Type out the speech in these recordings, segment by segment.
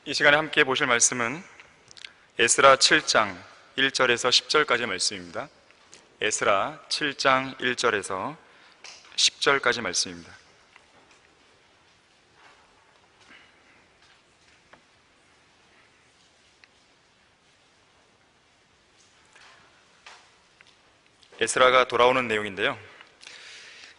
이 시간에 함께 보실 말씀은 에스라 7장 1절에서 10절까지의 말씀입니다. 에스라 7장 1절에서 10절까지 말씀입니다. 에스라가 돌아오는 내용인데요,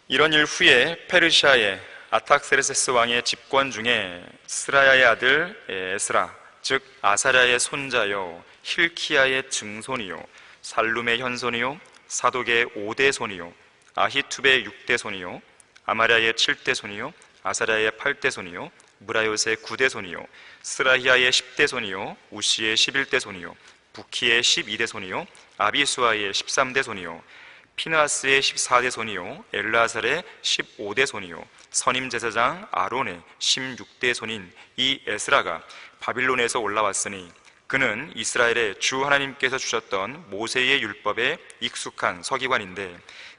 이런 일 후에 페르시아의 아탁세르세스 왕의 집권 중에 스라야의 아들 에스라, 즉 아사랴의 손자요, 힐키야의 증손이요, 살룸의 현손이요, 사독의 5대 손이요, 아히투베의 6대 손이요, 아마랴의 7대 손이요, 아사랴의 8대 손이요, 무라요스의 9대 손이요, 스라히야의 10대 손이요, 우시의 11대 손이요, 부키의 12대 손이요, 아비수아의 13대 손이요, 피느하스의 14대 손이요, 엘라살의 15대 손이요, 선임 제사장 아론의 16대 손인 이 에스라가 바빌론에서 올라왔으니 그는 이스라엘의 주 하나님께서 주셨던 모세의 율법에 익숙한 서기관인데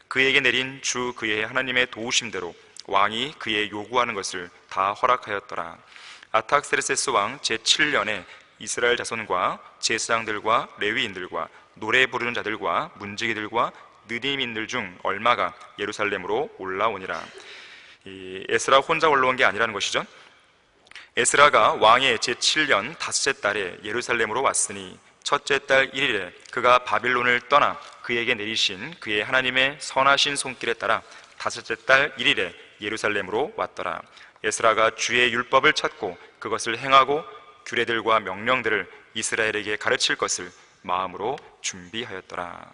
그에게 내린 주 그의 하나님의 도우심대로 왕이 그의 요구하는 것을 다 허락하였더라. 아탁세르세스 왕 제7년에 이스라엘 자손과 제사장들과 레위인들과 노래 부르는 자들과 문지기들과 느림인들 중 얼마가 예루살렘으로 올라오니라. 이 에스라 혼자 올라온 게 아니라는 것이죠. 에스라가 왕의 제7년 다섯째 달에 예루살렘으로 왔으니 첫째 달 1일에 그가 바빌론을 떠나 그에게 내리신 그의 하나님의 선하신 손길에 따라 다섯째 달 1일에 예루살렘으로 왔더라. 에스라가 주의 율법을 찾고 그것을 행하고 규례들과 명령들을 이스라엘에게 가르칠 것을 마음으로 준비하였더라.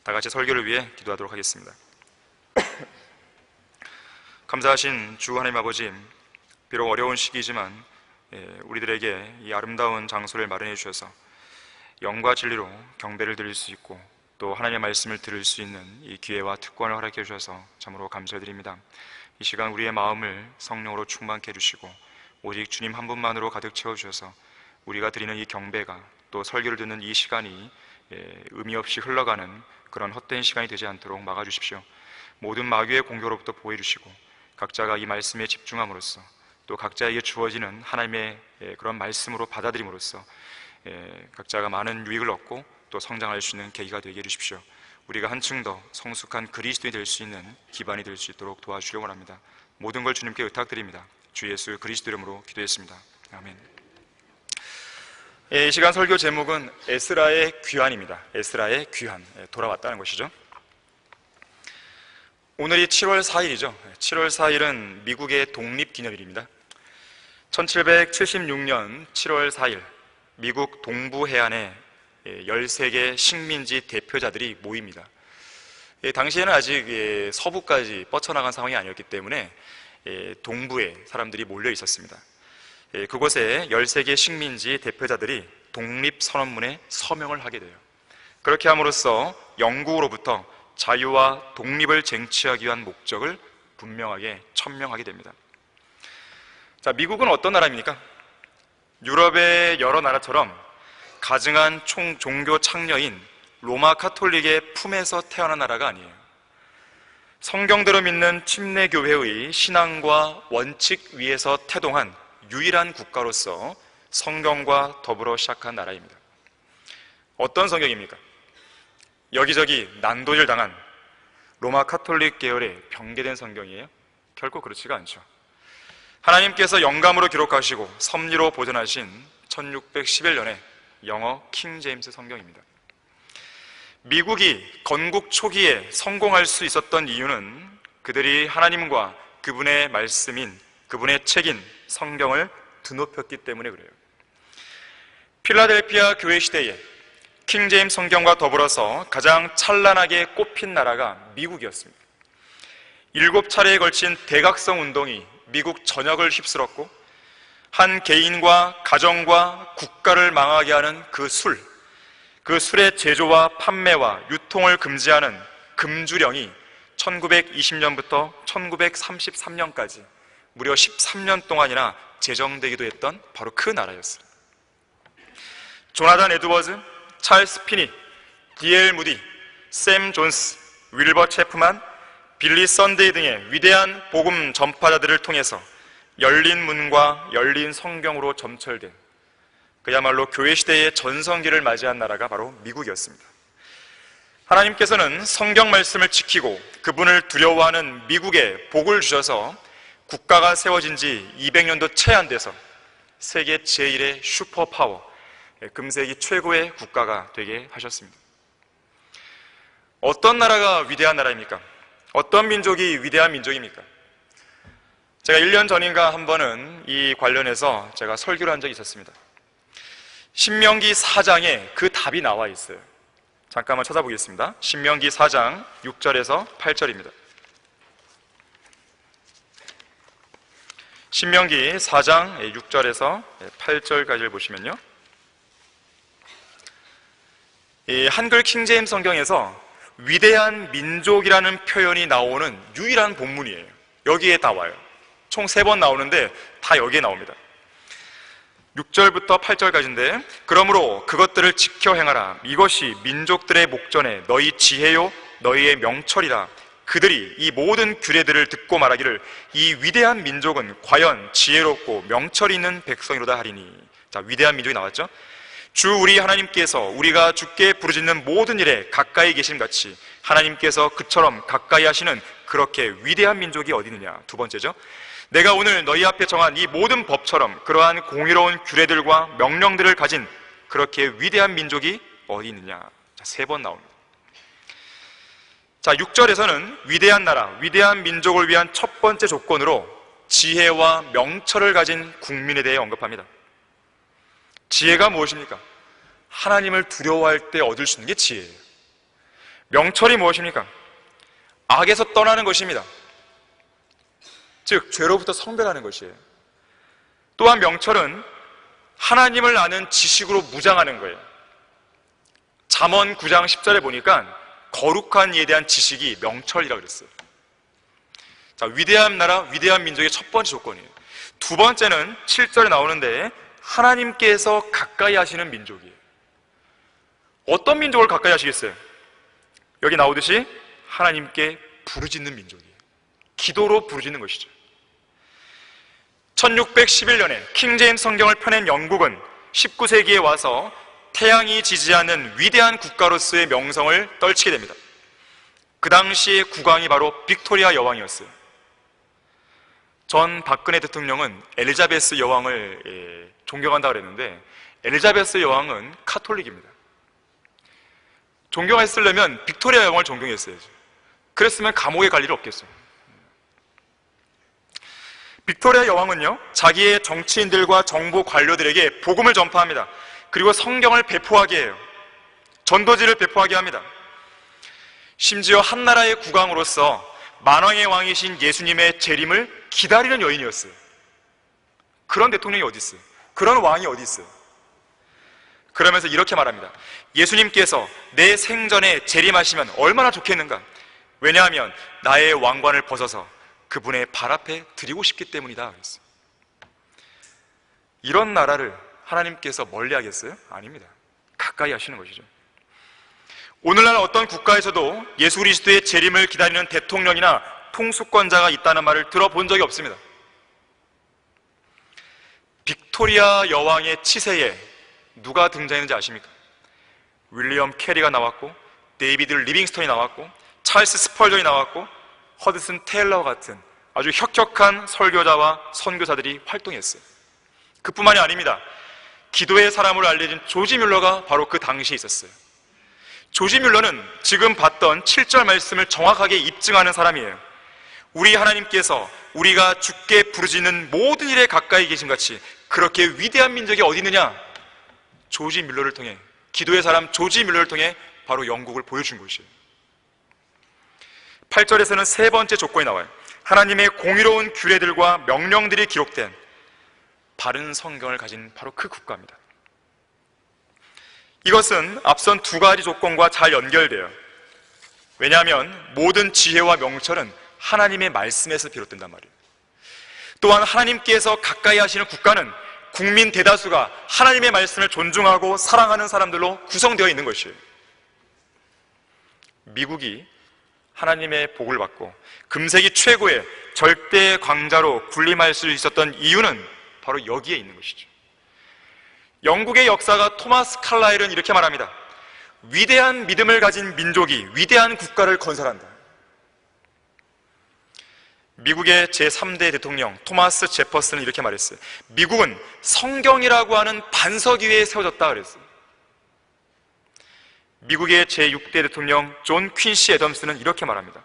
다 같이 설교를 위해 기도하도록 하겠습니다. 감사하신 주 하나님 아버지, 비록 어려운 시기이지만 우리들에게 이 아름다운 장소를 마련해 주셔서 영과 진리로 경배를 드릴 수 있고 또 하나님의 말씀을 들을 수 있는 이 기회와 특권을 허락해 주셔서 참으로 감사드립니다. 이 시간 우리의 마음을 성령으로 충만케 해주시고 오직 주님 한 분만으로 가득 채워주셔서 우리가 드리는 이 경배가 또 설교를 듣는 이 시간이 의미 없이 흘러가는 그런 헛된 시간이 되지 않도록 막아주십시오. 모든 마귀의 공격으로부터 보호해주시고 각자가 이 말씀에 집중함으로써 또 각자에게 주어지는 하나님의 그런 말씀으로 받아들임으로써 각자가 많은 유익을 얻고 또 성장할 수 있는 계기가 되게 해주십시오. 우리가 한층 더 성숙한 그리스도인이 될 수 있는 기반이 될 수 있도록 도와주시기 원합니다. 모든 걸 주님께 의탁드립니다. 주 예수 그리스도 이름으로 기도했습니다. 아멘. 이 시간 설교 제목은 에스라의 귀환입니다. 에스라의 귀환, 돌아왔다는 것이죠. 오늘이 7월 4일이죠. 7월 4일은 미국의 독립기념일입니다. 1776년 7월 4일 미국 동부 해안에 13개 식민지 대표자들이 모입니다. 당시에는 아직 서부까지 뻗쳐나간 상황이 아니었기 때문에 동부에 사람들이 몰려 있었습니다. 그곳에 13개 식민지 대표자들이 독립선언문에 서명을 하게 돼요. 그렇게 함으로써 영국으로부터 자유와 독립을 쟁취하기 위한 목적을 분명하게 천명하게 됩니다. 자, 미국은 어떤 나라입니까? 유럽의 여러 나라처럼 가증한 종교 창녀인 로마 카톨릭의 품에서 태어난 나라가 아니에요. 성경대로 믿는 침례교회의 신앙과 원칙 위에서 태동한 유일한 국가로서 성경과 더불어 시작한 나라입니다. 어떤 성경입니까? 여기저기 난도질 당한 로마 카톨릭 계열의 병개된 성경이에요? 결코 그렇지가 않죠. 하나님께서 영감으로 기록하시고 섭리로 보존하신 1611년에 영어 킹 제임스 성경입니다. 미국이 건국 초기에 성공할 수 있었던 이유는 그들이 하나님과 그분의 말씀인 그분의 책인 성경을 드높였기 때문에 그래요. 필라델피아 교회 시대에 킹 제임스 성경과 더불어서 가장 찬란하게 꼽힌 나라가 미국이었습니다. 7차례에 걸친 대각성 운동이 미국 전역을 휩쓸었고 한 개인과 가정과 국가를 망하게 하는 그 술의 제조와 판매와 유통을 금지하는 금주령이 1920년부터 1933년까지 무려 13년 동안이나 제정되기도 했던 바로 그 나라였어요. 조나단 에드워즈, 찰스 피니, D.L. 무디, 샘 존스, 윌버 체프만, 빌리 썬데이 등의 위대한 복음 전파자들을 통해서 열린 문과 열린 성경으로 점철된 그야말로 교회 시대의 전성기를 맞이한 나라가 바로 미국이었습니다. 하나님께서는 성경 말씀을 지키고 그분을 두려워하는 미국에 복을 주셔서 국가가 세워진 지 200년도 채 안 돼서 세계 제1의 슈퍼파워, 금세기 최고의 국가가 되게 하셨습니다. 어떤 나라가 위대한 나라입니까? 어떤 민족이 위대한 민족입니까? 제가 1년 전인가 한 번은 이 관련해서 제가 설교를 한 적이 있었습니다. 신명기 4장에 그 답이 나와 있어요. 잠깐만 찾아보겠습니다. 신명기 4장 6절에서 8절입니다. 신명기 4장 6절에서 8절까지를 보시면요, 이 한글 킹제임스 성경에서 위대한 민족이라는 표현이 나오는 유일한 본문이에요. 여기에 다 와요. 총 3번 나오는데 다 여기에 나옵니다. 6절부터 8절까지인데, 그러므로 그것들을 지켜 행하라. 이것이 민족들의 목전에 너희 지혜요 너희의 명철이라. 그들이 이 모든 규례들을 듣고 말하기를 이 위대한 민족은 과연 지혜롭고 명철이 있는 백성이로다 하리니. 자, 위대한 민족이 나왔죠? 주 우리 하나님께서 우리가 주께 부르짖는 모든 일에 가까이 계심같이 하나님께서 그처럼 가까이 하시는 그렇게 위대한 민족이 어디 있느냐. 두 번째죠, 내가 오늘 너희 앞에 정한 이 모든 법처럼 그러한 공의로운 규례들과 명령들을 가진 그렇게 위대한 민족이 어디 있느냐. 자, 3번 나옵니다. 자, 6절에서는 위대한 나라, 위대한 민족을 위한 첫 번째 조건으로 지혜와 명철을 가진 국민에 대해 언급합니다. 지혜가 무엇입니까? 하나님을 두려워할 때 얻을 수 있는 게 지혜예요. 명철이 무엇입니까? 악에서 떠나는 것입니다. 즉, 죄로부터 성별하는 것이에요. 또한 명철은 하나님을 아는 지식으로 무장하는 거예요. 잠언 9장 10절에 보니까 거룩한 이에 대한 지식이 명철이라고 그랬어요. 자, 위대한 나라, 위대한 민족의 첫 번째 조건이에요. 두 번째는 7절에 나오는데 하나님께서 가까이 하시는 민족이에요. 어떤 민족을 가까이 하시겠어요? 여기 나오듯이 하나님께 부르짖는 민족이에요. 기도로 부르짖는 것이죠. 1611년에 킹제임스 성경을 펴낸 영국은 19세기에 와서 태양이 지지 않는 위대한 국가로서의 명성을 떨치게 됩니다. 그 당시의 국왕이 바로 빅토리아 여왕이었어요. 전 박근혜 대통령은 엘리자베스 여왕을 존경한다고 그랬는데, 엘리자베스 여왕은 카톨릭입니다. 존경했으려면 빅토리아 여왕을 존경했어야죠. 그랬으면 감옥에 갈 일이 없겠어요. 빅토리아 여왕은요, 자기의 정치인들과 정부 관료들에게 복음을 전파합니다. 그리고 성경을 배포하게 해요. 전도지를 배포하게 합니다. 심지어 한 나라의 국왕으로서 만왕의 왕이신 예수님의 재림을 기다리는 여인이었어요. 그런 대통령이 어디 있어요? 그런 왕이 어디 있어요? 그러면서 이렇게 말합니다. 예수님께서 내 생전에 재림하시면 얼마나 좋겠는가. 왜냐하면 나의 왕관을 벗어서 그분의 발 앞에 드리고 싶기 때문이다 그랬어요. 이런 나라를 하나님께서 멀리 하겠어요? 아닙니다. 가까이 하시는 것이죠. 오늘날 어떤 국가에서도 예수 그리스도의 재림을 기다리는 대통령이나 통수권자가 있다는 말을 들어본 적이 없습니다. 빅토리아 여왕의 치세에 누가 등장했는지 아십니까? 윌리엄 캐리가 나왔고, 데이비드 리빙스턴이 나왔고, 찰스 스펄전이 나왔고, 허드슨 테일러와 같은 아주 혁혁한 설교자와 선교사들이 활동했어요. 그뿐만이 아닙니다. 기도의 사람으로 알려진 조지 뮬러가 바로 그 당시에 있었어요. 조지 뮬러는 지금 봤던 7절 말씀을 정확하게 입증하는 사람이에요. 우리 하나님께서 우리가 주께 부르짖는 모든 일에 가까이 계심같이 그렇게 위대한 민족이 어디 있느냐? 조지 뮬러를 통해, 기도의 사람 조지 뮬러를 통해 바로 영국을 보여준 것이에요. 8절에서는 세 번째 조건이 나와요. 하나님의 공의로운 규례들과 명령들이 기록된 바른 성경을 가진 바로 그 국가입니다. 이것은 앞선 두 가지 조건과 잘 연결돼요. 왜냐하면 모든 지혜와 명철은 하나님의 말씀에서 비롯된단 말이에요. 또한 하나님께서 가까이 하시는 국가는 국민 대다수가 하나님의 말씀을 존중하고 사랑하는 사람들로 구성되어 있는 것이에요. 미국이 하나님의 복을 받고 금세기 최고의 절대 강자로 군림할 수 있었던 이유는 바로 여기에 있는 것이죠. 영국의 역사가 토마스 칼라일은 이렇게 말합니다. 위대한 믿음을 가진 민족이 위대한 국가를 건설한다. 미국의 제3대 대통령 토마스 제퍼슨은 이렇게 말했어요. 미국은 성경이라고 하는 반석 위에 세워졌다 그랬어요. 미국의 제6대 대통령 존 퀸시 애덤스는 이렇게 말합니다.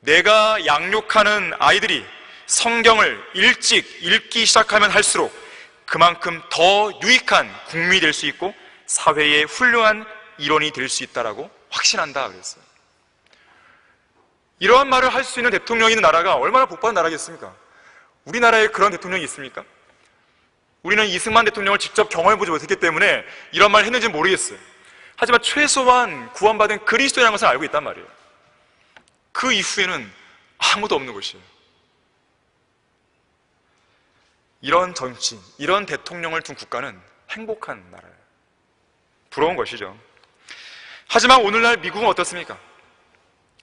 내가 양육하는 아이들이 성경을 일찍 읽기 시작하면 할수록 그만큼 더 유익한 국민이 될 수 있고 사회의 훌륭한 일원이 될 수 있다라고 확신한다 그랬어요. 이러한 말을 할 수 있는 대통령이 있는 나라가 얼마나 복받은 나라겠습니까? 우리나라에 그런 대통령이 있습니까? 우리는 이승만 대통령을 직접 경험해보지 못했기 때문에 이런 말을 했는지 모르겠어요. 하지만 최소한 구원받은 그리스도인이라는 것을 알고 있단 말이에요. 그 이후에는 아무도 없는 것이에요. 이런 정치, 이런 대통령을 둔 국가는 행복한 나라예요. 부러운 것이죠. 하지만 오늘날 미국은 어떻습니까?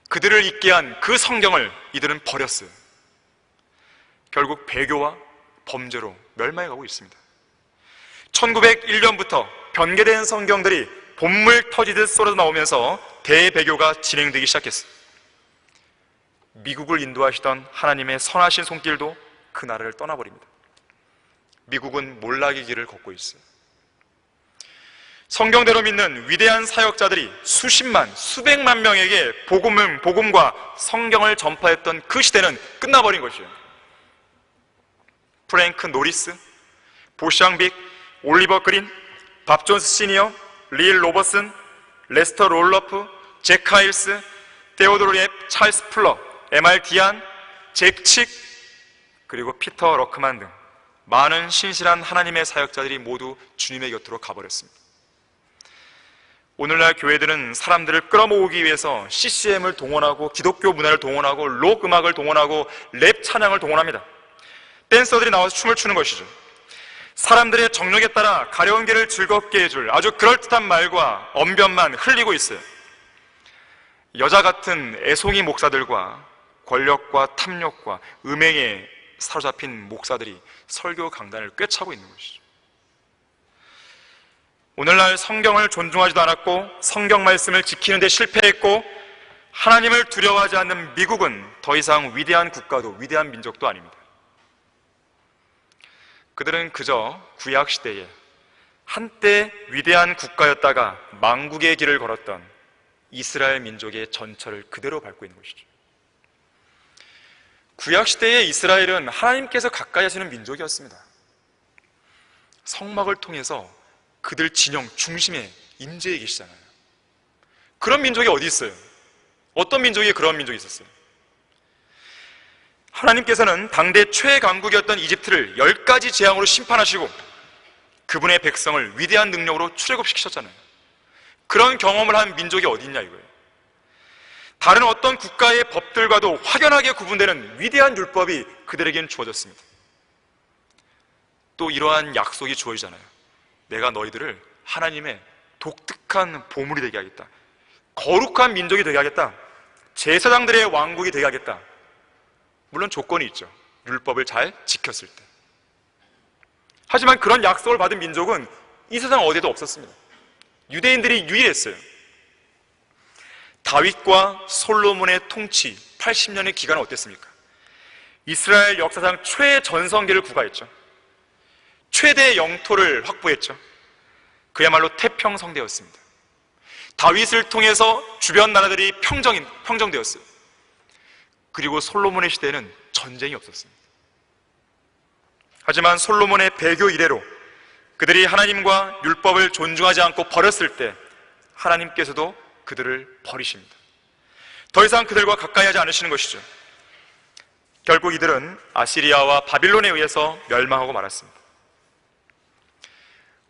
그들을 있게 한 그 성경을 이들은 버렸어요. 결국 배교와 범죄로 멸망해 가고 있습니다. 1901년부터 변개된 성경들이 본물 터지듯 쏟아져 나오면서 대배교가 진행되기 시작했어요. 미국을 인도하시던 하나님의 선하신 손길도 그 나라를 떠나버립니다. 미국은 몰락의 길을 걷고 있어요. 성경대로 믿는 위대한 사역자들이 수십만, 수백만 명에게 복음과 성경을 전파했던 그 시대는 끝나버린 것이에요. 프랭크 노리스, 보샹빅, 올리버 그린, 밥 존스 시니어, 릴 로버슨, 레스터 롤러프, 잭 카일스, 테오도르 랩, 찰스 플러, MR 디안, 잭 칙, 그리고 피터 러크만 등 많은 신실한 하나님의 사역자들이 모두 주님의 곁으로 가버렸습니다. 오늘날 교회들은 사람들을 끌어모으기 위해서 CCM을 동원하고 기독교 문화를 동원하고 록 음악을 동원하고 랩 찬양을 동원합니다. 댄서들이 나와서 춤을 추는 것이죠. 사람들의 정력에 따라 가려운 길을 즐겁게 해줄 아주 그럴듯한 말과 언변만 흘리고 있어요. 여자 같은 애송이 목사들과 권력과 탐욕과 음행에 사로잡힌 목사들이 설교 강단을 꿰차고 있는 것이죠. 오늘날 성경을 존중하지도 않았고 성경 말씀을 지키는 데 실패했고 하나님을 두려워하지 않는 미국은 더 이상 위대한 국가도 위대한 민족도 아닙니다. 그들은 그저 구약시대에 한때 위대한 국가였다가 망국의 길을 걸었던 이스라엘 민족의 전철을 그대로 밟고 있는 것이죠. 구약시대의 이스라엘은 하나님께서 가까이 하시는 민족이었습니다. 성막을 통해서 그들 진영 중심에 임재해 계시잖아요. 그런 민족이 어디 있어요? 어떤 민족이 그런 민족이 있었어요? 하나님께서는 당대 최강국이었던 이집트를 10가지 재앙으로 심판하시고 그분의 백성을 위대한 능력으로 출애굽시키셨잖아요. 그런 경험을 한 민족이 어디 있냐 이거예요. 다른 어떤 국가의 법들과도 확연하게 구분되는 위대한 율법이 그들에게는 주어졌습니다. 또 이러한 약속이 주어지잖아요. 내가 너희들을 하나님의 독특한 보물이 되게 하겠다. 거룩한 민족이 되게 하겠다. 제사장들의 왕국이 되게 하겠다. 물론 조건이 있죠. 율법을 잘 지켰을 때. 하지만 그런 약속을 받은 민족은 이 세상 어디에도 없었습니다. 유대인들이 유일했어요. 다윗과 솔로몬의 통치 80년의 기간은 어땠습니까? 이스라엘 역사상 최전성기를 구가했죠. 최대의 영토를 확보했죠. 그야말로 태평성대였습니다. 다윗을 통해서 주변 나라들이 평정되었어요. 그리고 솔로몬의 시대에는 전쟁이 없었습니다. 하지만 솔로몬의 배교 이래로 그들이 하나님과 율법을 존중하지 않고 버렸을 때 하나님께서도 그들을 버리십니다. 더 이상 그들과 가까이 하지 않으시는 것이죠. 결국 이들은 아시리아와 바빌론에 의해서 멸망하고 말았습니다.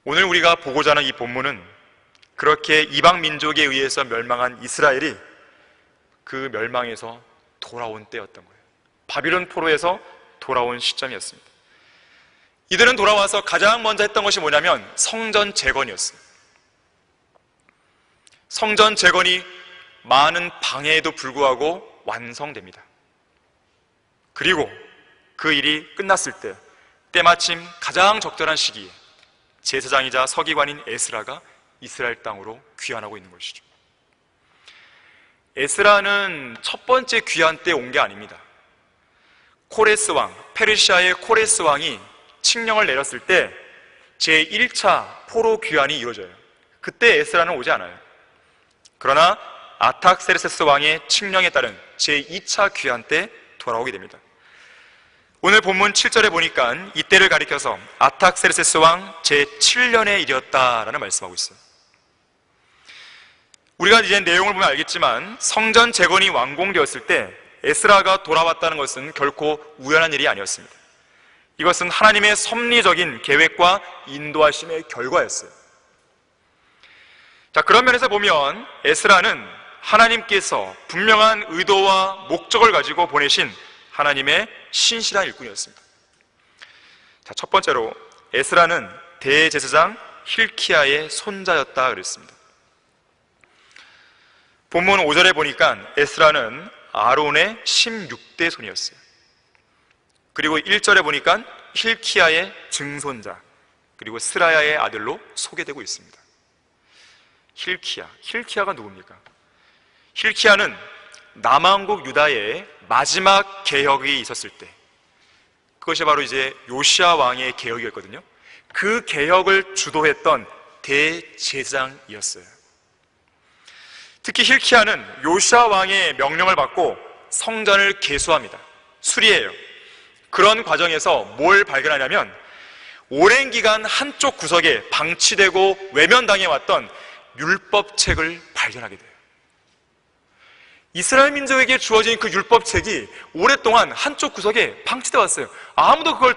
오늘 우리가 보고자 하는 이 본문은 그렇게 이방 민족에 의해서 멸망한 이스라엘이 그 멸망에서 돌아온 때였던 거예요. 바빌론 포로에서 돌아온 시점이었습니다. 이들은 돌아와서 가장 먼저 했던 것이 뭐냐면 성전 재건이었어요. 성전 재건이 많은 방해에도 불구하고 완성됩니다. 그리고 그 일이 끝났을 때 때마침 가장 적절한 시기에 제사장이자 서기관인 에스라가 이스라엘 땅으로 귀환하고 있는 것이죠. 에스라는 첫 번째 귀환 때 온 게 아닙니다. 코레스 왕, 페르시아의 코레스 왕이 칙령을 내렸을 때 제1차 포로 귀환이 이루어져요. 그때 에스라는 오지 않아요. 그러나 아탁세르세스 왕의 칙령에 따른 제2차 귀환 때 돌아오게 됩니다. 오늘 본문 7절에 보니까 이때를 가리켜서 아탁세르세스 왕 제7년의 일이었다라는 말씀하고 있어요. 우리가 이제 내용을 보면 알겠지만 성전 재건이 완공되었을 때 에스라가 돌아왔다는 것은 결코 우연한 일이 아니었습니다. 이것은 하나님의 섭리적인 계획과 인도하심의 결과였어요. 자, 그런 면에서 보면 에스라는 하나님께서 분명한 의도와 목적을 가지고 보내신 하나님의 신실한 일꾼이었습니다. 자, 첫 번째로 에스라는 대제사장 힐키야의 손자였다 그랬습니다. 본문 5절에 보니까 에스라는 아론의 16대 손이었어요. 그리고 1절에 보니까 힐키야의 증손자, 그리고 스라야의 아들로 소개되고 있습니다. 힐키야가 누굽니까? 힐키야는 남왕국 유다의 마지막 개혁이 있었을 때, 그것이 바로 이제 요시야 왕의 개혁이었거든요. 그 개혁을 주도했던 대제사장이었어요. 특히 힐키야는 요시야 왕의 명령을 받고 성전을 개수합니다. 수리해요. 그런 과정에서 뭘 발견하냐면 오랜 기간 한쪽 구석에 방치되고 외면당해왔던 율법책을 발견하게 돼요. 이스라엘 민족에게 주어진 그 율법책이 오랫동안 한쪽 구석에 방치되어 왔어요. 아무도 그걸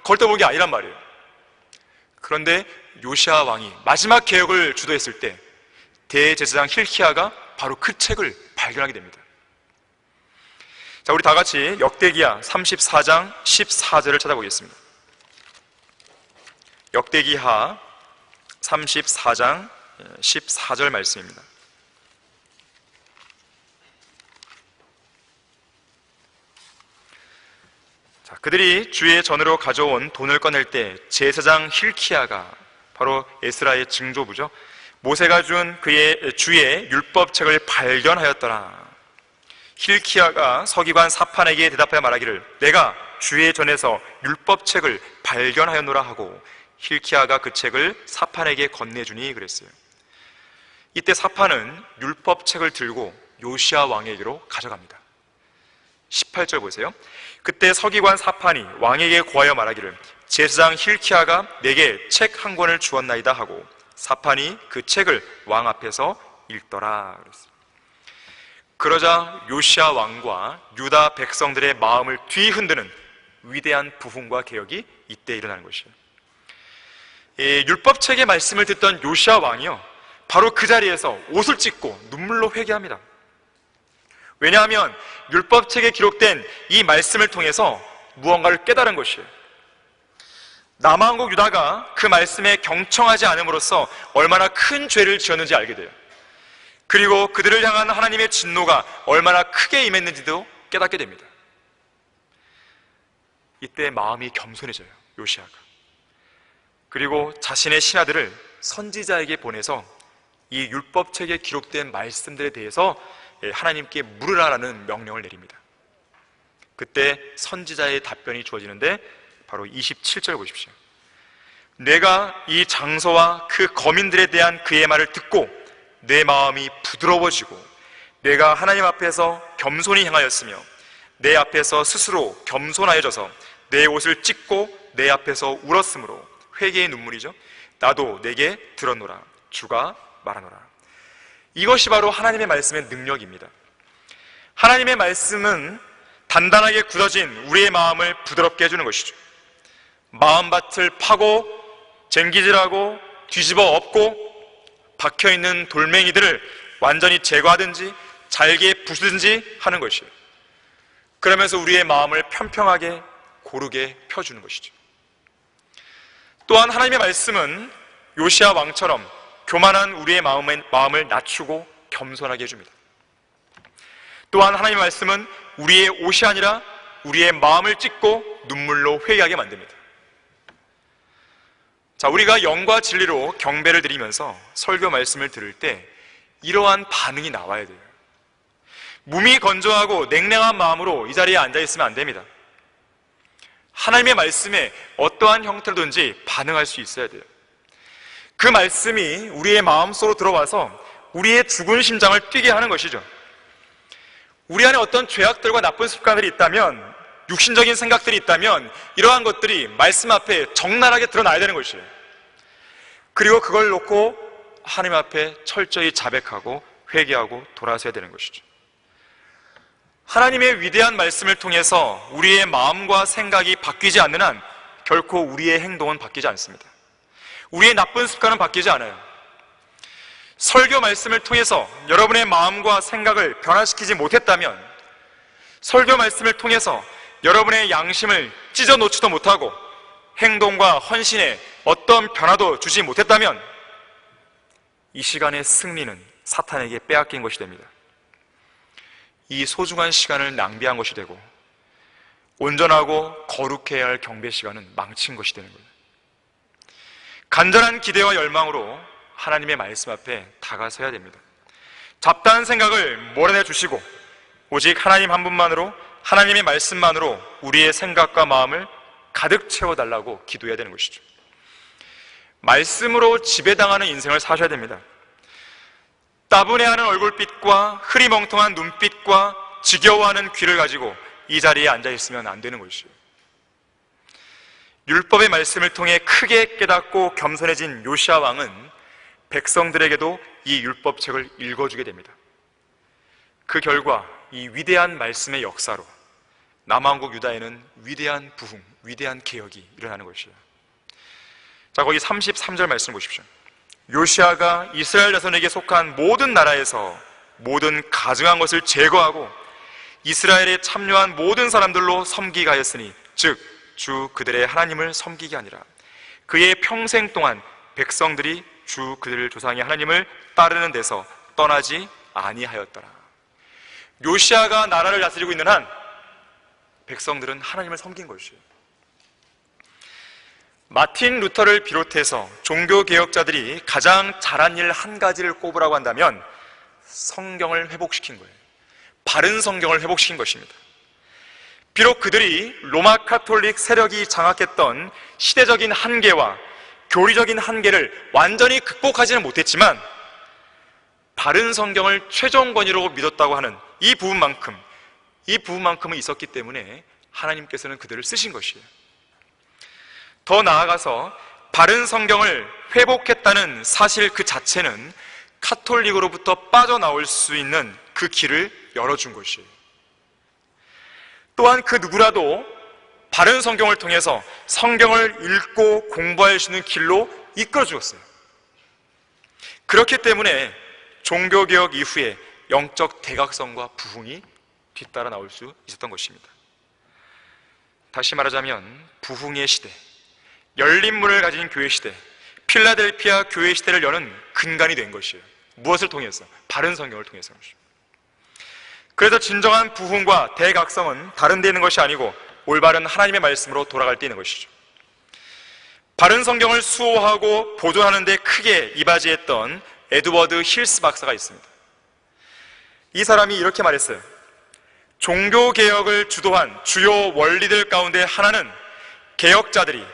걸떠본 게 아니란 말이에요. 그런데 요시야 왕이 마지막 개혁을 주도했을 때 대제사장 힐키야가 바로 그 책을 발견하게 됩니다. 자, 우리 다 같이 역대기야 34장 14절을 찾아보겠습니다. 역대기하 34장 14절 말씀입니다. 자, 그들이 주의 전으로 가져온 돈을 꺼낼 때 제사장 힐키야가, 바로 에스라의 증조부죠, 모세가 준 그의 주의 율법책을 발견하였더라. 힐키야가 서기관 사판에게 대답하여 말하기를 내가 주의 전에서 율법책을 발견하였노라 하고 힐키야가 그 책을 사판에게 건네주니 그랬어요. 이때 사판은 율법책을 들고 요시야 왕에게로 가져갑니다. 18절 보세요. 그때 서기관 사판이 왕에게 고하여 말하기를 제사장 힐키야가 내게 책 한 권을 주었나이다 하고 사판이 그 책을 왕 앞에서 읽더라 그랬어요. 그러자 요시야 왕과 유다 백성들의 마음을 뒤흔드는 위대한 부흥과 개혁이 이때 일어나는 것이에요. 율법책의 말씀을 듣던 요시야 왕이요, 바로 그 자리에서 옷을 찢고 눈물로 회개합니다. 왜냐하면 율법책에 기록된 이 말씀을 통해서 무언가를 깨달은 것이에요. 남왕국 유다가 그 말씀에 경청하지 않음으로써 얼마나 큰 죄를 지었는지 알게 돼요. 그리고 그들을 향한 하나님의 진노가 얼마나 크게 임했는지도 깨닫게 됩니다. 이때 마음이 겸손해져요, 요시야가. 그리고 자신의 신하들을 선지자에게 보내서 이 율법책에 기록된 말씀들에 대해서 하나님께 물으라라는 명령을 내립니다. 그때 선지자의 답변이 주어지는데 바로 27절 보십시오. 내가 이 장소와 그 거민들에 대한 그의 말을 듣고 내 마음이 부드러워지고 내가 하나님 앞에서 겸손히 행하였으며 내 앞에서 스스로 겸손하여져서 내 옷을 찢고 내 앞에서 울었으므로, 회개의 눈물이죠, 나도 내게 들었노라. 주가 말하노라. 이것이 바로 하나님의 말씀의 능력입니다. 하나님의 말씀은 단단하게 굳어진 우리의 마음을 부드럽게 해주는 것이죠. 마음밭을 파고 쟁기질하고 뒤집어 엎고 박혀있는 돌멩이들을 완전히 제거하든지 잘게 부수든지 하는 것이에요. 그러면서 우리의 마음을 평평하게 고르게 펴주는 것이죠. 또한 하나님의 말씀은 요시야 왕처럼 교만한 우리의 마음을 낮추고 겸손하게 해줍니다. 또한 하나님의 말씀은 우리의 옷이 아니라 우리의 마음을 찢고 눈물로 회개하게 만듭니다. 자, 우리가 영과 진리로 경배를 드리면서 설교 말씀을 들을 때 이러한 반응이 나와야 돼요. 몸이 건조하고 냉랭한 마음으로 이 자리에 앉아 있으면 안 됩니다. 하나님의 말씀에 어떠한 형태로든지 반응할 수 있어야 돼요. 그 말씀이 우리의 마음속으로 들어와서 우리의 죽은 심장을 뛰게 하는 것이죠. 우리 안에 어떤 죄악들과 나쁜 습관들이 있다면, 육신적인 생각들이 있다면 이러한 것들이 말씀 앞에 적나라하게 드러나야 되는 것이에요. 그리고 그걸 놓고 하나님 앞에 철저히 자백하고 회개하고 돌아서야 되는 것이죠. 하나님의 위대한 말씀을 통해서 우리의 마음과 생각이 바뀌지 않는 한 결코 우리의 행동은 바뀌지 않습니다. 우리의 나쁜 습관은 바뀌지 않아요. 설교 말씀을 통해서 여러분의 마음과 생각을 변화시키지 못했다면, 설교 말씀을 통해서 여러분의 양심을 찢어 놓지도 못하고 행동과 헌신에 어떤 변화도 주지 못했다면 이 시간의 승리는 사탄에게 빼앗긴 것이 됩니다. 이 소중한 시간을 낭비한 것이 되고 온전하고 거룩해야 할 경배 시간은 망친 것이 되는 거예요. 간절한 기대와 열망으로 하나님의 말씀 앞에 다가서야 됩니다. 잡다한 생각을 몰아내 주시고 오직 하나님 한 분만으로, 하나님의 말씀만으로 우리의 생각과 마음을 가득 채워달라고 기도해야 되는 것이죠. 말씀으로 지배당하는 인생을 사셔야 됩니다. 따분해하는 얼굴빛과 흐리멍텅한 눈빛과 지겨워하는 귀를 가지고 이 자리에 앉아있으면 안 되는 것이죠. 율법의 말씀을 통해 크게 깨닫고 겸손해진 요시야 왕은 백성들에게도 이 율법책을 읽어주게 됩니다. 그 결과 이 위대한 말씀의 역사로 남왕국 유다에는 위대한 부흥, 위대한 개혁이 일어나는 것이에요. 자, 거기 33절 말씀 보십시오. 요시야가 이스라엘 자손에게 속한 모든 나라에서 모든 가증한 것을 제거하고 이스라엘에 참여한 모든 사람들로 섬기게 하였으니, 즉 주 그들의 하나님을 섬기게 하니라. 그의 평생 동안 백성들이 주 그들 조상의 하나님을 따르는 데서 떠나지 아니하였더라. 요시야가 나라를 다스리고 있는 한 백성들은 하나님을 섬긴 것이에요. 마틴 루터를 비롯해서 종교개혁자들이 가장 잘한 일 한 가지를 꼽으라고 한다면 성경을 회복시킨 거예요. 바른 성경을 회복시킨 것입니다. 비록 그들이 로마 카톨릭 세력이 장악했던 시대적인 한계와 교리적인 한계를 완전히 극복하지는 못했지만 바른 성경을 최종 권위로 믿었다고 하는 이 부분만큼은 있었기 때문에 하나님께서는 그들을 쓰신 것이에요. 더 나아가서 바른 성경을 회복했다는 사실 그 자체는 카톨릭으로부터 빠져나올 수 있는 그 길을 열어준 것이에요. 또한 그 누구라도 바른 성경을 통해서 성경을 읽고 공부할 수 있는 길로 이끌어 주었어요. 그렇기 때문에 종교개혁 이후에 영적 대각성과 부흥이 뒤따라 나올 수 있었던 것입니다. 다시 말하자면 부흥의 시대, 열린 문을 가진 교회 시대, 필라델피아 교회 시대를 여는 근간이 된 것이에요. 무엇을 통해서? 바른 성경을 통해서. 그래서 진정한 부흥과 대각성은 다른 데 있는 것이 아니고 올바른 하나님의 말씀으로 돌아갈 때 있는 것이죠. 바른 성경을 수호하고 보존하는 데 크게 이바지했던 에드워드 힐스 박사가 있습니다. 이 사람이 이렇게 말했어요. 종교개혁을 주도한 주요 원리들 가운데 하나는 개혁자들이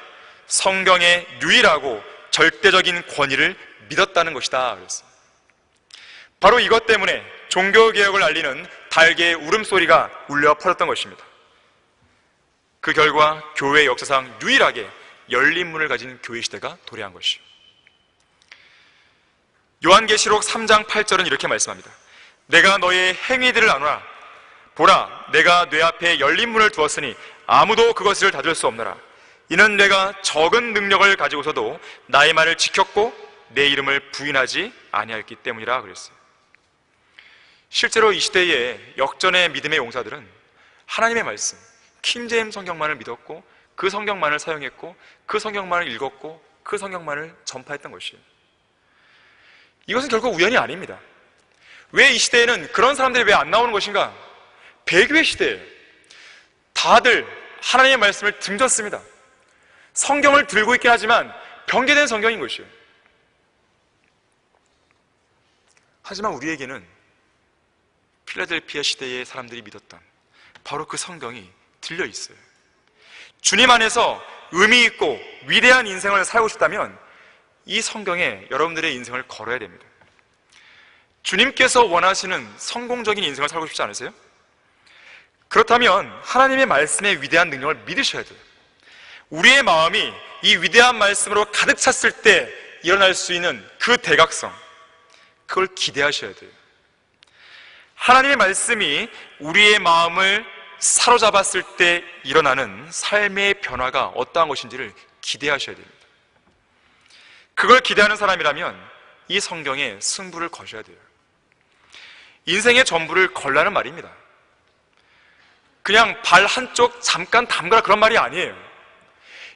성경의 유일하고 절대적인 권위를 믿었다는 것이다 그랬어요. 바로 이것 때문에 종교개혁을 알리는 달개의 울음소리가 울려 퍼졌던 것입니다. 그 결과 교회 역사상 유일하게 열린 문을 가진 교회 시대가 도래한 것이죠. 요한계시록 3장 8절은 이렇게 말씀합니다. 내가 너의 행위들을 아노라. 보라, 내가 뇌 앞에 열린 문을 두었으니 아무도 그것을 닫을 수 없노라. 이는 내가 적은 능력을 가지고서도 나의 말을 지켰고 내 이름을 부인하지 아니하였기 때문이라 그랬어요. 실제로 이 시대의 역전의 믿음의 용사들은 하나님의 말씀, 킹제임스 성경만을 믿었고 그 성경만을 사용했고 그 성경만을 읽었고 그 성경만을 전파했던 것이에요. 이것은 결국 우연이 아닙니다. 왜 이 시대에는 그런 사람들이 왜 안 나오는 것인가? 배교의 시대예요. 다들 하나님의 말씀을 등졌습니다. 성경을 들고 있긴 하지만 변개된 성경인 것이에요. 하지만 우리에게는 필라델피아 시대의 사람들이 믿었던 바로 그 성경이 들려 있어요. 주님 안에서 의미 있고 위대한 인생을 살고 싶다면 이 성경에 여러분들의 인생을 걸어야 됩니다. 주님께서 원하시는 성공적인 인생을 살고 싶지 않으세요? 그렇다면 하나님의 말씀의 위대한 능력을 믿으셔야 돼요. 우리의 마음이 이 위대한 말씀으로 가득 찼을 때 일어날 수 있는 그 대각성, 그걸 기대하셔야 돼요. 하나님의 말씀이 우리의 마음을 사로잡았을 때 일어나는 삶의 변화가 어떠한 것인지를 기대하셔야 됩니다. 그걸 기대하는 사람이라면 이 성경에 승부를 거셔야 돼요. 인생의 전부를 걸라는 말입니다. 그냥 발 한쪽 잠깐 담그라 그런 말이 아니에요.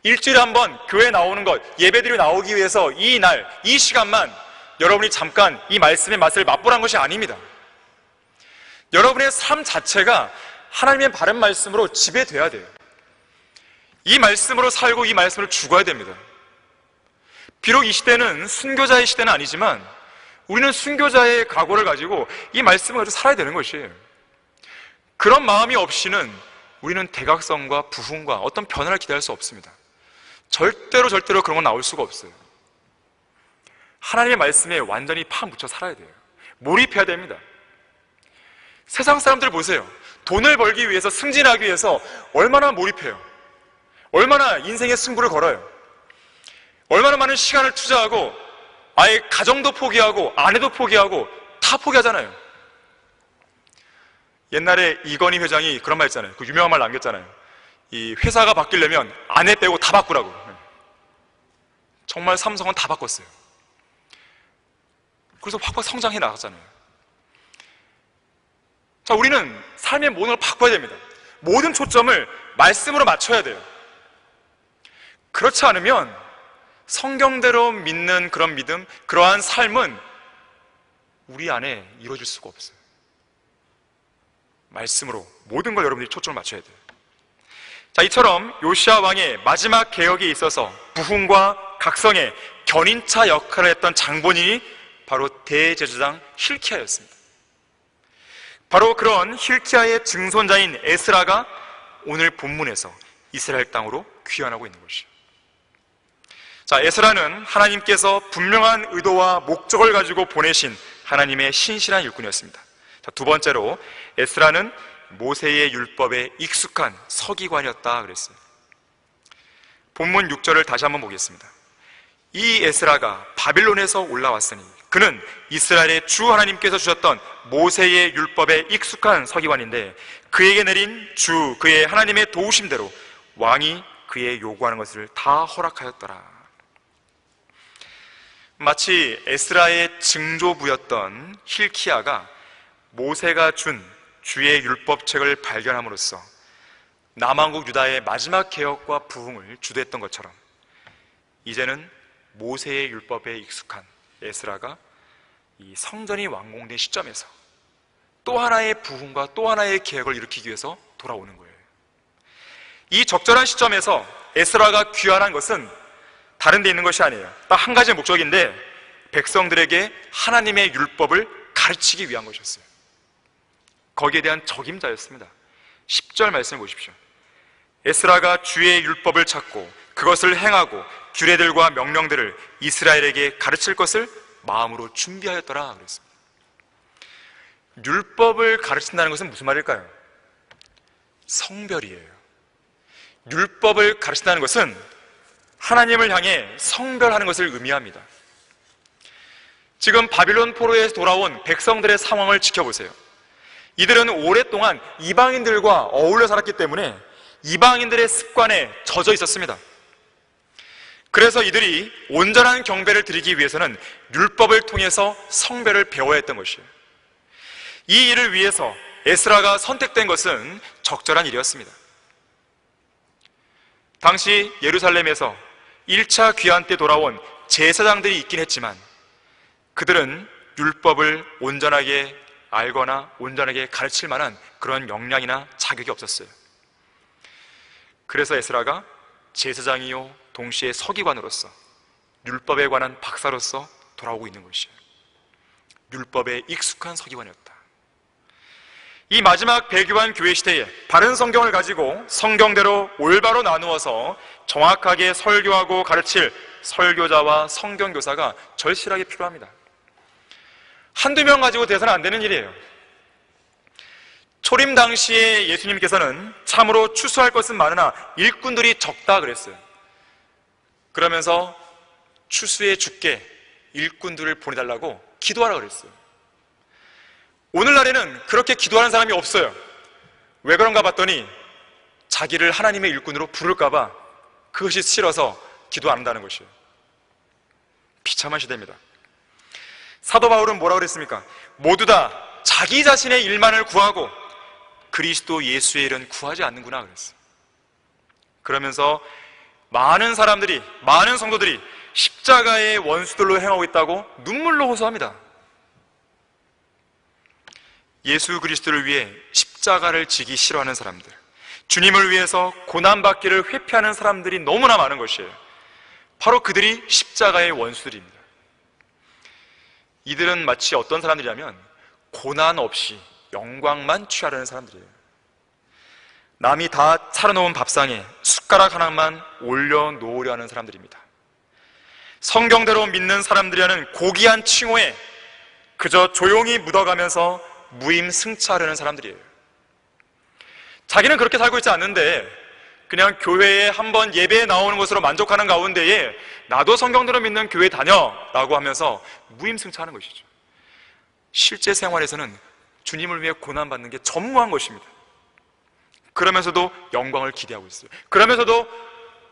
일주일에 한 번 교회 나오는 것, 예배드리러 나오기 위해서 이 날, 이 시간만 여러분이 잠깐 이 말씀의 맛을 맛보라는 것이 아닙니다. 여러분의 삶 자체가 하나님의 바른 말씀으로 지배돼야 돼요. 이 말씀으로 살고 이 말씀으로 죽어야 됩니다. 비록 이 시대는 순교자의 시대는 아니지만 우리는 순교자의 각오를 가지고 이 말씀을 가지고 살아야 되는 것이에요. 그런 마음이 없이는 우리는 대각성과 부흥과 어떤 변화를 기대할 수 없습니다. 절대로 그런 건 나올 수가 없어요. 하나님의 말씀에 완전히 파묻혀 살아야 돼요. 몰입해야 됩니다. 세상 사람들 보세요. 돈을 벌기 위해서, 승진하기 위해서 얼마나 몰입해요. 얼마나 인생의 승부를 걸어요. 얼마나 많은 시간을 투자하고 아예 가정도 포기하고 아내도 포기하고 다 포기하잖아요. 옛날에 이건희 회장이 그런 말 했잖아요. 그 유명한 말 남겼잖아요. 이 회사가 바뀌려면 아내 빼고 다 바꾸라고. 정말 삼성은 다 바꿨어요. 그래서 확 성장해 나갔잖아요. 자, 우리는 삶의 모든 걸 바꿔야 됩니다. 모든 초점을 말씀으로 맞춰야 돼요. 그렇지 않으면 성경대로 믿는 그런 믿음, 그러한 삶은 우리 안에 이루어질 수가 없어요. 말씀으로 모든 걸 여러분들이 초점을 맞춰야 돼요. 자, 이처럼 요시아 왕의 마지막 개혁에 있어서 부흥과 각성의 견인차 역할을 했던 장본인이 바로 대제사장 힐키야였습니다. 바로 그런 힐키야의 증손자인 에스라가 오늘 본문에서 이스라엘 땅으로 귀환하고 있는 것이죠. 자, 에스라는 하나님께서 분명한 의도와 목적을 가지고 보내신 하나님의 신실한 일꾼이었습니다. 자, 두 번째로 에스라는 모세의 율법에 익숙한 서기관이었다 그랬어요. 본문 6절을 다시 한번 보겠습니다. 이 에스라가 바빌론에서 올라왔으니 그는 이스라엘의 주 하나님께서 주셨던 모세의 율법에 익숙한 서기관인데 그에게 내린 주 그의 하나님의 도우심대로 왕이 그의 요구하는 것을 다 허락하였더라. 마치 에스라의 증조부였던 힐키야가 모세가 준 주의 율법책을 발견함으로써 남왕국 유다의 마지막 개혁과 부흥을 주도했던 것처럼 이제는 모세의 율법에 익숙한 에스라가 이 성전이 완공된 시점에서 또 하나의 부흥과 또 하나의 개혁을 일으키기 위해서 돌아오는 거예요. 이 적절한 시점에서 에스라가 귀환한 것은 다른 데 있는 것이 아니에요. 딱 한 가지의 목적인데 백성들에게 하나님의 율법을 가르치기 위한 것이었어요. 거기에 대한 적임자였습니다. 10절 말씀을 보십시오. 에스라가 주의 율법을 찾고 그것을 행하고 규례들과 명령들을 이스라엘에게 가르칠 것을 마음으로 준비하였더라 그랬습니다. 율법을 가르친다는 것은 무슨 말일까요? 성별이에요. 율법을 가르친다는 것은 하나님을 향해 성별하는 것을 의미합니다. 지금 바빌론 포로에서 돌아온 백성들의 상황을 지켜보세요. 이들은 오랫동안 이방인들과 어울려 살았기 때문에 이방인들의 습관에 젖어 있었습니다. 그래서 이들이 온전한 경배를 드리기 위해서는 율법을 통해서 성별을 배워야 했던 것이에요. 이 일을 위해서 에스라가 선택된 것은 적절한 일이었습니다. 당시 예루살렘에서 1차 귀환 때 돌아온 제사장들이 있긴 했지만 그들은 율법을 온전하게 알거나 온전하게 가르칠 만한 그런 역량이나 자격이 없었어요. 그래서 에스라가 제사장이요 동시에 서기관으로서 율법에 관한 박사로서 돌아오고 있는 것이에요. 율법에 익숙한 서기관이었다. 이 마지막 배교한 교회 시대에 바른 성경을 가지고 성경대로 올바로 나누어서 정확하게 설교하고 가르칠 설교자와 성경교사가 절실하게 필요합니다. 한두 명 가지고 돼서는 안 되는 일이에요. 초림 당시에 예수님께서는 참으로 추수할 것은 많으나 일꾼들이 적다 그랬어요. 그러면서 추수해 죽게 일꾼들을 보내달라고 기도하라 그랬어요. 오늘날에는 그렇게 기도하는 사람이 없어요. 왜 그런가 봤더니 자기를 하나님의 일꾼으로 부를까봐 그것이 싫어서 기도 안 한다는 것이에요. 비참한 시대입니다. 사도 바울은 뭐라고 그랬습니까? 모두 다 자기 자신의 일만을 구하고 그리스도 예수의 일은 구하지 않는구나 그랬어요. 그러면서 많은 사람들이, 많은 성도들이 십자가의 원수들로 행하고 있다고 눈물로 호소합니다. 예수 그리스도를 위해 십자가를 지기 싫어하는 사람들, 주님을 위해서 고난받기를 회피하는 사람들이 너무나 많은 것이에요. 바로 그들이 십자가의 원수들입니다. 이들은 마치 어떤 사람들이냐면 고난 없이 영광만 취하려는 사람들이에요. 남이 다 차려놓은 밥상에 숟가락 하나만 올려놓으려 하는 사람들입니다. 성경대로 믿는 사람들이라는 고귀한 칭호에 그저 조용히 묻어가면서 무임승차하려는 사람들이에요. 자기는 그렇게 살고 있지 않는데 그냥 교회에 한번 예배에 나오는 것으로 만족하는 가운데에 나도 성경대로 믿는 교회 다녀라고 하면서 무임승차하는 것이죠. 실제 생활에서는 주님을 위해 고난받는 게 전무한 것입니다. 그러면서도 영광을 기대하고 있어요. 그러면서도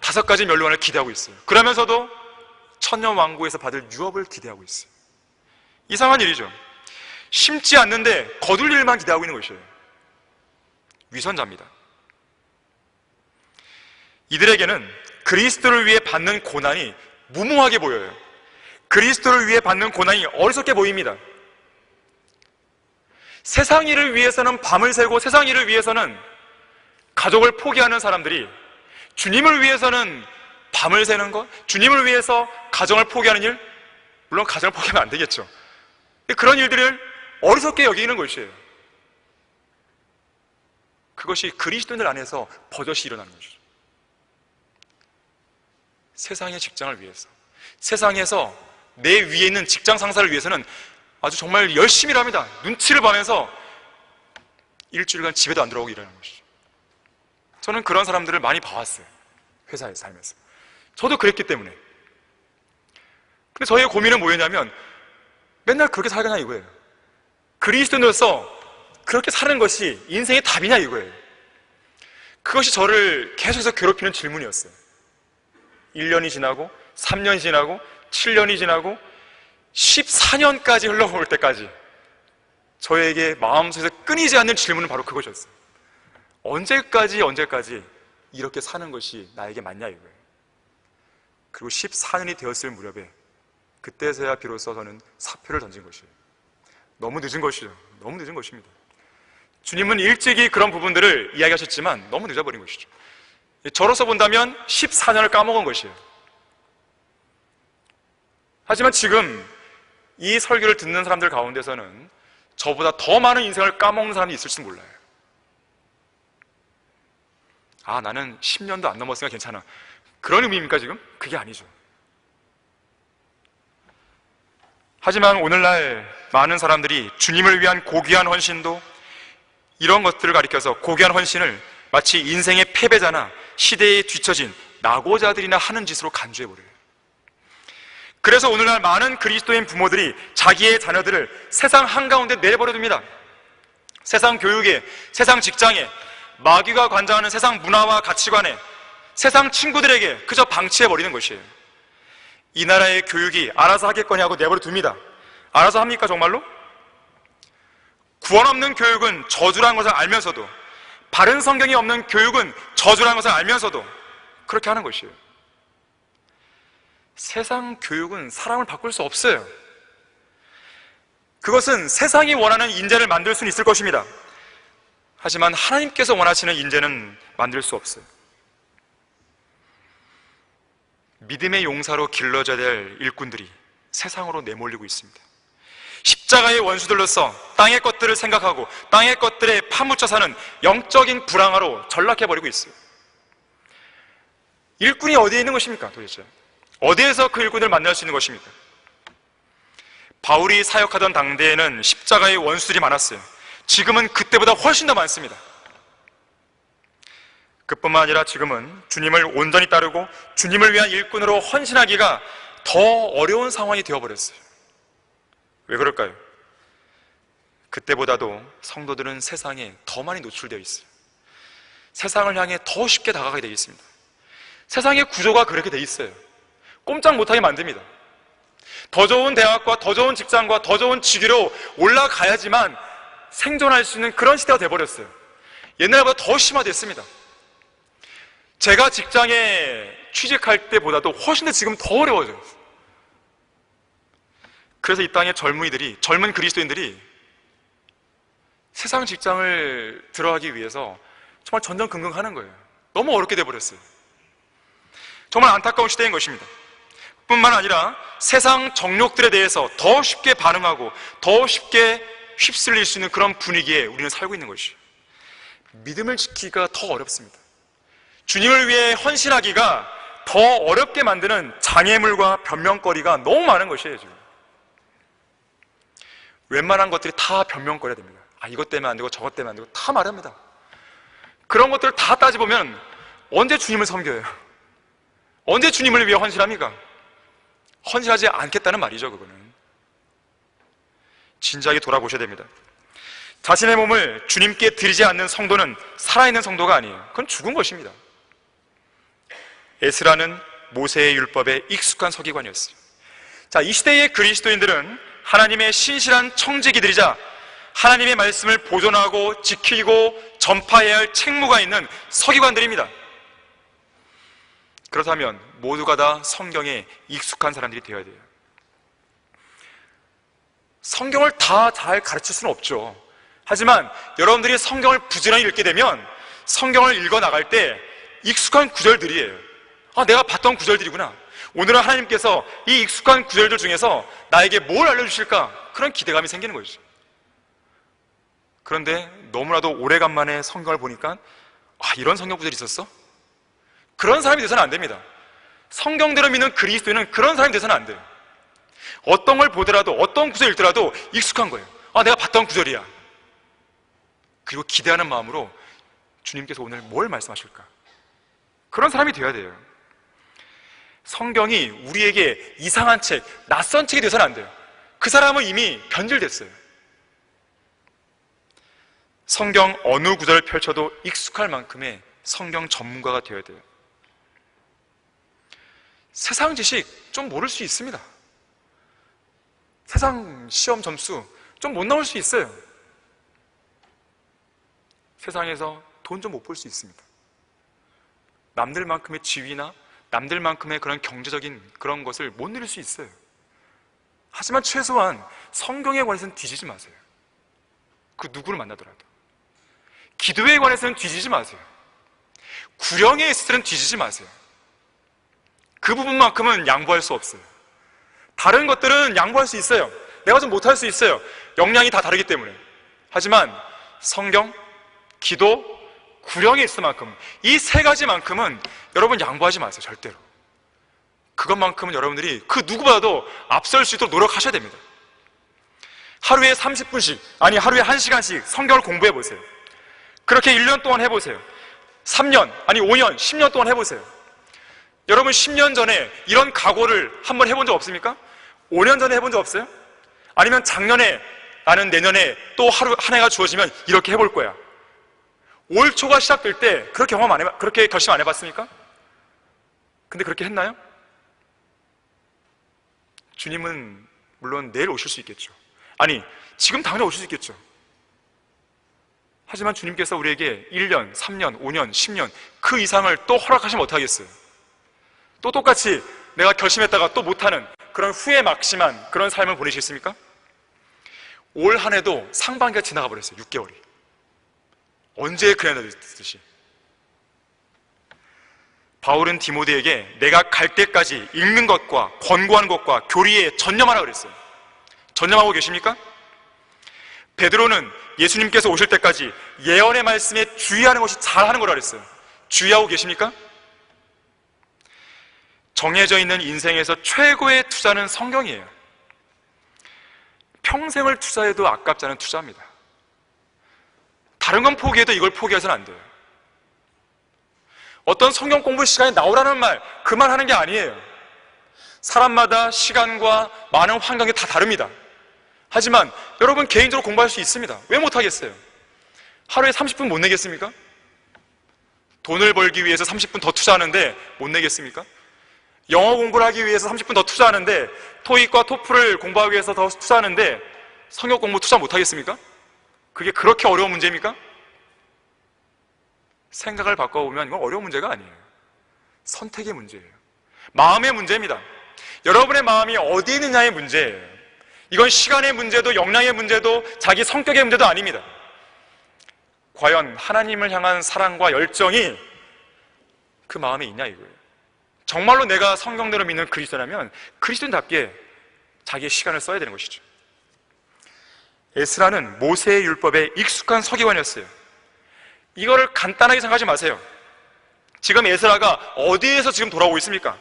5가지 멸류관을 기대하고 있어요. 그러면서도 천년왕국에서 받을 유업을 기대하고 있어요. 이상한 일이죠. 심지 않는데 거둘 일만 기대하고 있는 것이에요. 위선자입니다. 이들에게는 그리스도를 위해 받는 고난이 무모하게 보여요. 그리스도를 위해 받는 고난이 어리석게 보입니다. 세상 일을 위해서는 밤을 새고 세상 일을 위해서는 가족을 포기하는 사람들이 주님을 위해서는 밤을 새는 것, 주님을 위해서 가정을 포기하는 일, 물론 가정을 포기하면 안 되겠죠. 그런 일들을 어리석게 여기는 것이에요. 그것이 그리스도인들 안에서 버젓이 일어나는 것이죠. 세상의 직장을 위해서, 세상에서 내 위에 있는 직장 상사를 위해서는 아주 정말 열심히 일합니다. 눈치를 봐면서 일주일간 집에도 안 들어오고 일하는 것이죠. 저는 그런 사람들을 많이 봐왔어요. 회사에 살면서. 저도 그랬기 때문에. 근데 저의 고민은 뭐였냐면 맨날 그렇게 살겠냐 이거예요. 그리스도인으로서 그렇게 사는 것이 인생의 답이냐 이거예요. 그것이 저를 계속해서 괴롭히는 질문이었어요. 1년이 지나고 3년이 지나고 7년이 지나고 14년까지 흘러올 때까지 저에게 마음속에서 끊이지 않는 질문은 바로 그것이었어요. 언제까지 이렇게 사는 것이 나에게 맞냐 이거예요. 그리고 14년이 되었을 무렵에 그때서야 비로소 저는 사표를 던진 것이에요. 너무 늦은 것이죠. 너무 늦은 것입니다. 주님은 일찍이 그런 부분들을 이야기하셨지만 너무 늦어버린 것이죠. 저로서 본다면 14년을 까먹은 것이에요. 하지만 지금 이 설교를 듣는 사람들 가운데서는 저보다 더 많은 인생을 까먹는 사람이 있을지도 몰라요. 아, 나는 10년도 안 넘었으니까 괜찮아. 그런 의미입니까 지금? 그게 아니죠. 하지만 오늘날 많은 사람들이 주님을 위한 고귀한 헌신도 이런 것들을 가리켜서 고귀한 헌신을 마치 인생의 패배자나 시대에 뒤처진 낙오자들이나 하는 짓으로 간주해버려요. 그래서 오늘날 많은 그리스도인 부모들이 자기의 자녀들을 세상 한가운데 내버려둡니다. 세상 교육에, 세상 직장에, 마귀가 관장하는 세상 문화와 가치관에, 세상 친구들에게 그저 방치해버리는 것이에요. 이 나라의 교육이 알아서 하겠거니 하고 내버려둡니다. 알아서 합니까 정말로? 구원 없는 교육은 저주라는 것을 알면서도, 바른 성경이 없는 교육은 저주라는 것을 알면서도 그렇게 하는 것이에요. 세상 교육은 사람을 바꿀 수 없어요. 그것은 세상이 원하는 인재를 만들 수는 있을 것입니다. 하지만 하나님께서 원하시는 인재는 만들 수 없어요. 믿음의 용사로 길러져야 될 일꾼들이 세상으로 내몰리고 있습니다. 십자가의 원수들로서 땅의 것들을 생각하고 땅의 것들에 파묻혀 사는 영적인 불황화로 전락해버리고 있어요. 일꾼이 어디에 있는 것입니까? 도대체 어디에서 그 일꾼을 만날 수 있는 것입니까? 바울이 사역하던 당대에는 십자가의 원수들이 많았어요. 지금은 그때보다 훨씬 더 많습니다. 그뿐만 아니라 지금은 주님을 온전히 따르고 주님을 위한 일꾼으로 헌신하기가 더 어려운 상황이 되어버렸어요. 왜 그럴까요? 그때보다도 성도들은 세상에 더 많이 노출되어 있어요. 세상을 향해 더 쉽게 다가가게 되어 있습니다. 세상의 구조가 그렇게 되어 있어요. 꼼짝 못하게 만듭니다. 더 좋은 대학과 더 좋은 직장과 더 좋은 직위로 올라가야지만 생존할 수 있는 그런 시대가 되어버렸어요. 옛날보다 더 심화됐습니다. 제가 직장에 취직할 때보다도 훨씬 더 지금 더 어려워져요. 그래서 이 땅의 젊은 그리스도인들이 세상 직장을 들어가기 위해서 정말 전전긍긍하는 거예요. 너무 어렵게 돼버렸어요. 정말 안타까운 시대인 것입니다. 뿐만 아니라 세상 정욕들에 대해서 더 쉽게 반응하고 더 쉽게 휩쓸릴 수 있는 그런 분위기에 우리는 살고 있는 것이에요. 믿음을 지키기가 더 어렵습니다. 주님을 위해 헌신하기가 더 어렵게 만드는 장애물과 변명거리가 너무 많은 것이에요. 지금 웬만한 것들이 다 변명거려야 됩니다. 이것 때문에 안 되고 저것 때문에 안 되고 다 말합니다. 그런 것들을 다 따져보면 언제 주님을 섬겨요? 언제 주님을 위해 헌신합니까? 헌신하지 않겠다는 말이죠. 그거는 진지하게 돌아보셔야 됩니다. 자신의 몸을 주님께 드리지 않는 성도는 살아있는 성도가 아니에요. 그건 죽은 것입니다. 에스라는 모세의 율법에 익숙한 서기관이었어요. 자, 이 시대의 그리스도인들은 하나님의 신실한 청지기들이자 하나님의 말씀을 보존하고 지키고 전파해야 할 책무가 있는 서기관들입니다. 그렇다면 모두가 다 성경에 익숙한 사람들이 되어야 돼요. 성경을 다 잘 가르칠 수는 없죠. 하지만 여러분들이 성경을 부지런히 읽게 되면 성경을 읽어 나갈 때 익숙한 구절들이에요. 내가 봤던 구절들이구나. 오늘은 하나님께서 이 익숙한 구절들 중에서 나에게 뭘 알려주실까? 그런 기대감이 생기는 거죠. 그런데 너무나도 오래간만에 성경을 보니까 이런 성경 구절이 있었어? 그런 사람이 돼서는 안 됩니다. 성경대로 믿는 그리스도인은 그런 사람이 돼서는 안 돼요. 어떤 걸 보더라도 어떤 구절 읽더라도 익숙한 거예요. 내가 봤던 구절이야. 그리고 기대하는 마음으로 주님께서 오늘 뭘 말씀하실까? 그런 사람이 되어야 돼요. 성경이 우리에게 이상한 책, 낯선 책이 되어서는 안 돼요. 그 사람은 이미 변질됐어요. 성경 어느 구절을 펼쳐도 익숙할 만큼의 성경 전문가가 되어야 돼요. 세상 지식 좀 모를 수 있습니다. 세상 시험 점수 좀 못 나올 수 있어요. 세상에서 돈 좀 못 벌 수 있습니다. 남들만큼의 지위나 남들만큼의 그런 경제적인 그런 것을 못 누릴 수 있어요. 하지만 최소한 성경에 관해서는 뒤지지 마세요. 그 누구를 만나더라도. 기도에 관해서는 뒤지지 마세요. 구령에 있을 때는 뒤지지 마세요. 그 부분만큼은 양보할 수 없어요. 다른 것들은 양보할 수 있어요. 내가 좀 못할 수 있어요. 역량이 다 다르기 때문에. 하지만 성경, 기도, 구령에 있을 만큼 이 세 가지만큼은 여러분 양보하지 마세요. 절대로. 그것만큼은 여러분들이 그 누구보다도 앞설 수 있도록 노력하셔야 됩니다. 하루에 30분씩 아니 하루에 1시간씩 성경을 공부해 보세요. 그렇게 1년 동안 해보세요. 3년 아니 5년 10년 동안 해보세요. 여러분 10년 전에 이런 각오를 한번 해본 적 없습니까? 5년 전에 해본 적 없어요? 아니면 작년에 나는 내년에 또 한 해가 주어지면 이렇게 해볼 거야. 올 초가 시작될 때 그렇게 결심 안 해봤습니까? 근데 그렇게 했나요? 주님은 물론 내일 오실 수 있겠죠. 아니 지금 당장 오실 수 있겠죠. 하지만 주님께서 우리에게 1년, 3년, 5년, 10년 그 이상을 또 허락하시면 어떡하겠어요? 또 똑같이 내가 결심했다가 또 못하는 그런 후회 막심한 그런 삶을 보내시겠습니까? 올 한 해도 상반기가 지나가 버렸어요. 6개월이. 언제 그랬나 듯이. 바울은 디모데에게 내가 갈 때까지 읽는 것과 권고하는 것과 교리에 전념하라 그랬어요. 전념하고 계십니까? 베드로는 예수님께서 오실 때까지 예언의 말씀에 주의하는 것이 잘하는 거라 그랬어요. 주의하고 계십니까? 정해져 있는 인생에서 최고의 투자는 성경이에요. 평생을 투자해도 아깝지 않은 투자입니다. 다른 건 포기해도 이걸 포기해서는 안 돼요. 어떤 성경 공부 시간에 나오라는 말, 그 말 하는 게 아니에요. 사람마다 시간과 많은 환경이 다 다릅니다. 하지만 여러분 개인적으로 공부할 수 있습니다. 왜 못하겠어요? 하루에 30분 못 내겠습니까? 돈을 벌기 위해서 30분 더 투자하는데 못 내겠습니까? 영어 공부를 하기 위해서 30분 더 투자하는데, 토익과 토플을 공부하기 위해서 더 투자하는데 성경 공부 투자 못 하겠습니까? 그게 그렇게 어려운 문제입니까? 생각을 바꿔보면 이건 어려운 문제가 아니에요. 선택의 문제예요. 마음의 문제입니다. 여러분의 마음이 어디 있느냐의 문제예요. 이건 시간의 문제도 역량의 문제도 자기 성격의 문제도 아닙니다. 과연 하나님을 향한 사랑과 열정이 그 마음에 있냐 이거예요. 정말로 내가 성경대로 믿는 그리스도라면 그리스도인답게 자기의 시간을 써야 되는 것이죠. 에스라는 모세의 율법에 익숙한 서기관이었어요. 이거를 간단하게 생각하지 마세요. 지금 에스라가 어디에서 지금 돌아오고 있습니까?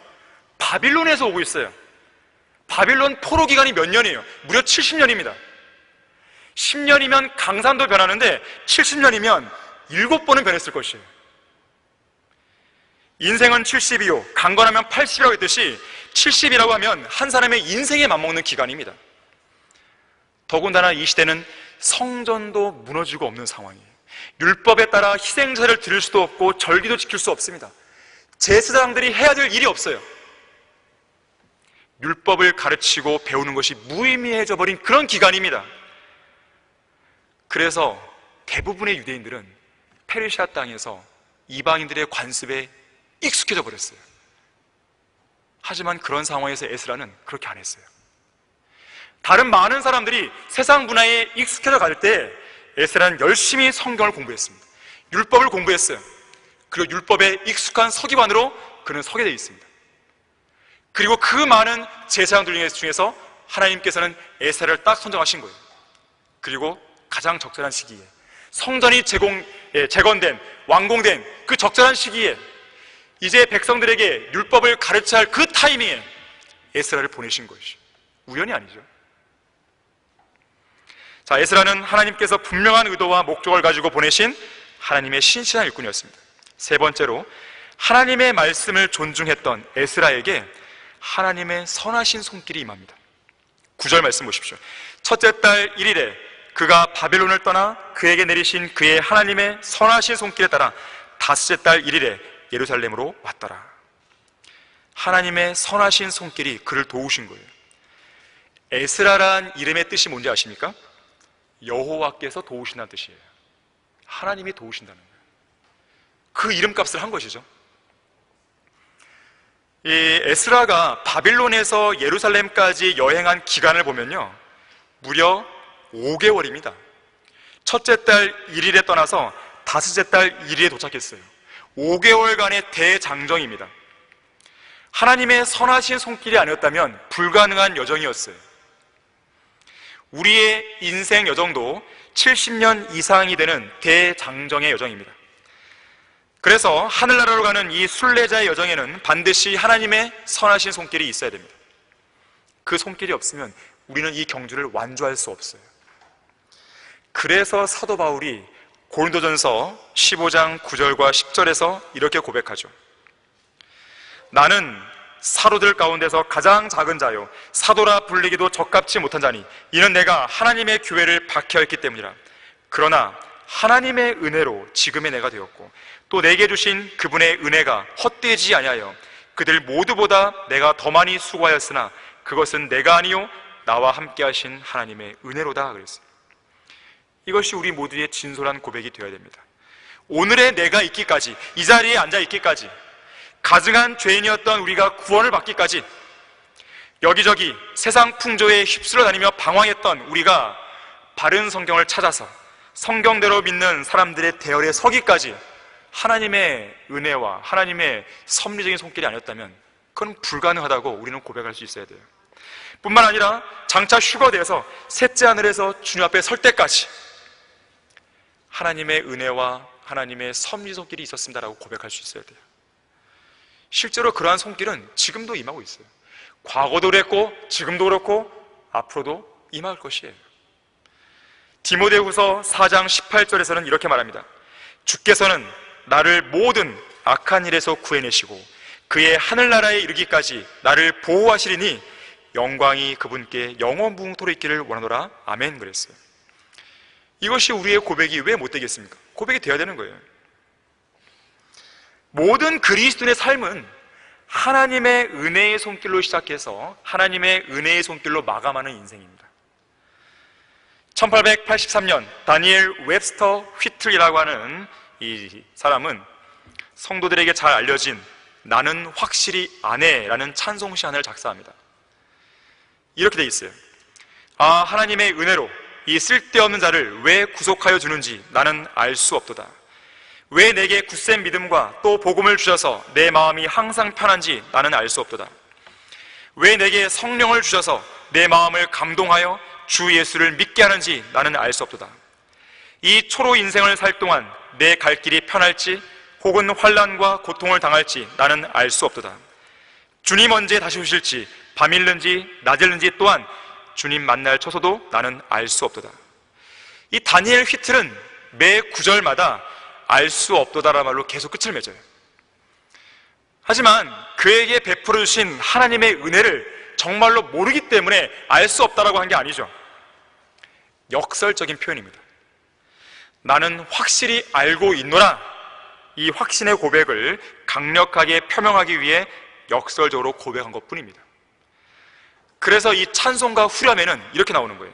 바빌론에서 오고 있어요. 바빌론 포로 기간이 몇 년이에요? 무려 70년입니다. 10년이면 강산도 변하는데 70년이면 7번은 변했을 것이에요. 인생은 70이요 강건하면 80이라고 했듯이 70이라고 하면 한 사람의 인생에 맞먹는 기간입니다. 더군다나 이 시대는 성전도 무너지고 없는 상황이에요. 율법에 따라 희생제를 드릴 수도 없고 절기도 지킬 수 없습니다. 제사장들이 해야 될 일이 없어요. 율법을 가르치고 배우는 것이 무의미해져 버린 그런 기간입니다. 그래서 대부분의 유대인들은 페르시아 땅에서 이방인들의 관습에 익숙해져 버렸어요. 하지만 그런 상황에서 에스라는 그렇게 안 했어요. 다른 많은 사람들이 세상 문화에 익숙해져 갈 때 에스라는 열심히 성경을 공부했습니다. 율법을 공부했어요. 그리고 율법에 익숙한 서기관으로 그는 서게 되어 있습니다. 그리고 그 많은 제사장들 중에서 하나님께서는 에스라를 딱 선정하신 거예요. 그리고 가장 적절한 시기에 성전이 재건된, 완공된 그 적절한 시기에 이제 백성들에게 율법을 가르쳐야 할 그 타이밍에 에스라를 보내신 것이죠. 우연이 아니죠. 자, 에스라는 하나님께서 분명한 의도와 목적을 가지고 보내신 하나님의 신실한 일꾼이었습니다. 세 번째로, 하나님의 말씀을 존중했던 에스라에게 하나님의 선하신 손길이 임합니다. 9절 말씀 보십시오. 첫째 달 1일에 그가 바빌론을 떠나 그에게 내리신 그의 하나님의 선하신 손길에 따라 다섯째 달 1일에 예루살렘으로 왔더라. 하나님의 선하신 손길이 그를 도우신 거예요. 에스라란 이름의 뜻이 뭔지 아십니까? 여호와께서 도우신다는 뜻이에요. 하나님이 도우신다는 거예요. 그 이름값을 한 것이죠. 이 에스라가 바빌론에서 예루살렘까지 여행한 기간을 보면요, 무려 5개월입니다. 첫째 달 1일에 떠나서 다섯째 달 1일에 도착했어요. 5개월간의 대장정입니다. 하나님의 선하신 손길이 아니었다면 불가능한 여정이었어요. 우리의 인생 여정도 70년 이상이 되는 대장정의 여정입니다. 그래서 하늘나라로 가는 이 순례자의 여정에는 반드시 하나님의 선하신 손길이 있어야 됩니다. 그 손길이 없으면 우리는 이 경주를 완주할 수 없어요. 그래서 사도 바울이 고린도전서 15장 9절과 10절에서 이렇게 고백하죠. 나는 사도들 가운데서 가장 작은 자요 사도라 불리기도 적합지 못한 자니 이는 내가 하나님의 교회를 박해하였기 때문이라. 그러나 하나님의 은혜로 지금의 내가 되었고 또 내게 주신 그분의 은혜가 헛되지 아니하여 그들 모두보다 내가 더 많이 수고하였으나 그것은 내가 아니요 나와 함께 하신 하나님의 은혜로다 그랬어요. 이것이 우리 모두의 진솔한 고백이 되어야 됩니다. 오늘의 내가 있기까지, 이 자리에 앉아 있기까지, 가증한 죄인이었던 우리가 구원을 받기까지, 여기저기 세상 풍조에 휩쓸려 다니며 방황했던 우리가 바른 성경을 찾아서 성경대로 믿는 사람들의 대열에 서기까지 하나님의 은혜와 하나님의 섭리적인 손길이 아니었다면 그건 불가능하다고 우리는 고백할 수 있어야 돼요. 뿐만 아니라 장차 휴거돼서 셋째 하늘에서 주님 앞에 설 때까지 하나님의 은혜와 하나님의 섭리 손길이 있었습니다라고 고백할 수 있어야 돼요. 실제로 그러한 손길은 지금도 임하고 있어요. 과거도 그랬고 지금도 그렇고 앞으로도 임할 것이에요. 디모데후서 4장 18절에서는 이렇게 말합니다. 주께서는 나를 모든 악한 일에서 구해내시고 그의 하늘나라에 이르기까지 나를 보호하시리니 영광이 그분께 영원무궁토록 있기를 원하노라. 아멘. 그랬어요. 이것이 우리의 고백이 왜 못 되겠습니까? 고백이 되어야 되는 거예요. 모든 그리스도인의 삶은 하나님의 은혜의 손길로 시작해서 하나님의 은혜의 손길로 마감하는 인생입니다. 1883년 다니엘 웹스터 휘틀이라고 하는 이 사람은 성도들에게 잘 알려진 나는 확실히 안 해라는 찬송 시안을 작사합니다. 이렇게 돼 있어요. 아, 하나님의 은혜로 이 쓸데없는 자를 왜 구속하여 주는지 나는 알 수 없도다. 왜 내게 굳센 믿음과 또 복음을 주셔서 내 마음이 항상 편한지 나는 알 수 없도다. 왜 내게 성령을 주셔서 내 마음을 감동하여 주 예수를 믿게 하는지 나는 알 수 없도다. 이 초로 인생을 살 동안 내 갈 길이 편할지 혹은 환난과 고통을 당할지 나는 알 수 없도다. 주님 언제 다시 오실지 밤일는지 낮일는지 또한 주님 만날 처소도 나는 알 수 없도다. 이 다니엘 휘틀은 매 구절마다 알 수 없도다라는 말로 계속 끝을 맺어요. 하지만 그에게 베풀어 주신 하나님의 은혜를 정말로 모르기 때문에 알 수 없다라고 한 게 아니죠. 역설적인 표현입니다. 나는 확실히 알고 있노라. 이 확신의 고백을 강력하게 표명하기 위해 역설적으로 고백한 것 뿐입니다. 그래서 이 찬송가 후렴에는 이렇게 나오는 거예요.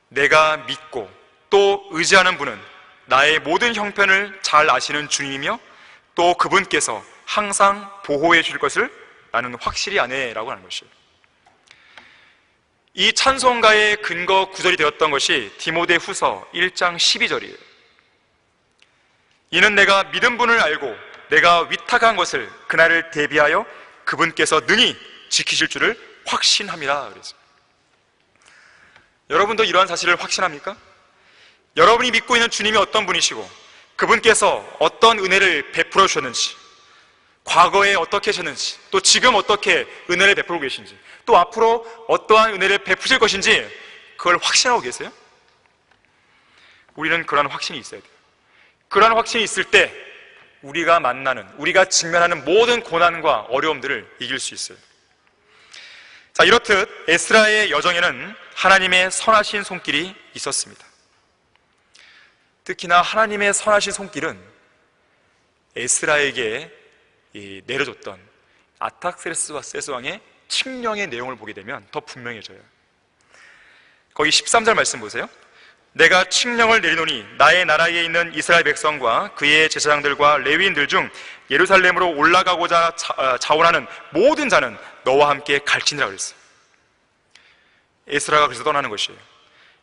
내가 믿고 또 의지하는 분은 나의 모든 형편을 잘 아시는 주님이며 또 그분께서 항상 보호해 줄 것을 나는 확실히 아네 라고 하는 것이에요. 이 찬송가의 근거 구절이 되었던 것이 디모데 후서 1장 12절이에요. 이는 내가 믿은 분을 알고 내가 위탁한 것을 그날을 대비하여 그분께서 능히 지키실 줄을 확신함이라 그랬어요. 여러분도 이러한 사실을 확신합니까? 여러분이 믿고 있는 주님이 어떤 분이시고 그분께서 어떤 은혜를 베풀어 주셨는지, 과거에 어떻게 하셨는지, 또 지금 어떻게 은혜를 베풀고 계신지, 또 앞으로 어떠한 은혜를 베푸실 것인지 그걸 확신하고 계세요? 우리는 그러한 확신이 있어야 돼요. 그러한 확신이 있을 때 우리가 만나는, 우리가 직면하는 모든 고난과 어려움들을 이길 수 있어요. 자, 이렇듯 에스라의 여정에는 하나님의 선하신 손길이 있었습니다. 특히나 하나님의 선하신 손길은 에스라에게 내려줬던 아탁세르스 왕의 칙령의 내용을 보게 되면 더 분명해져요. 거기 13절 말씀 보세요. 내가 칙령을 내리노니 나의 나라에 있는 이스라엘 백성과 그의 제사장들과 레위인들 중 예루살렘으로 올라가고자 자원하는 모든 자는 너와 함께 갈지니라 그랬어요. 에스라가 그래서 떠나는 것이에요.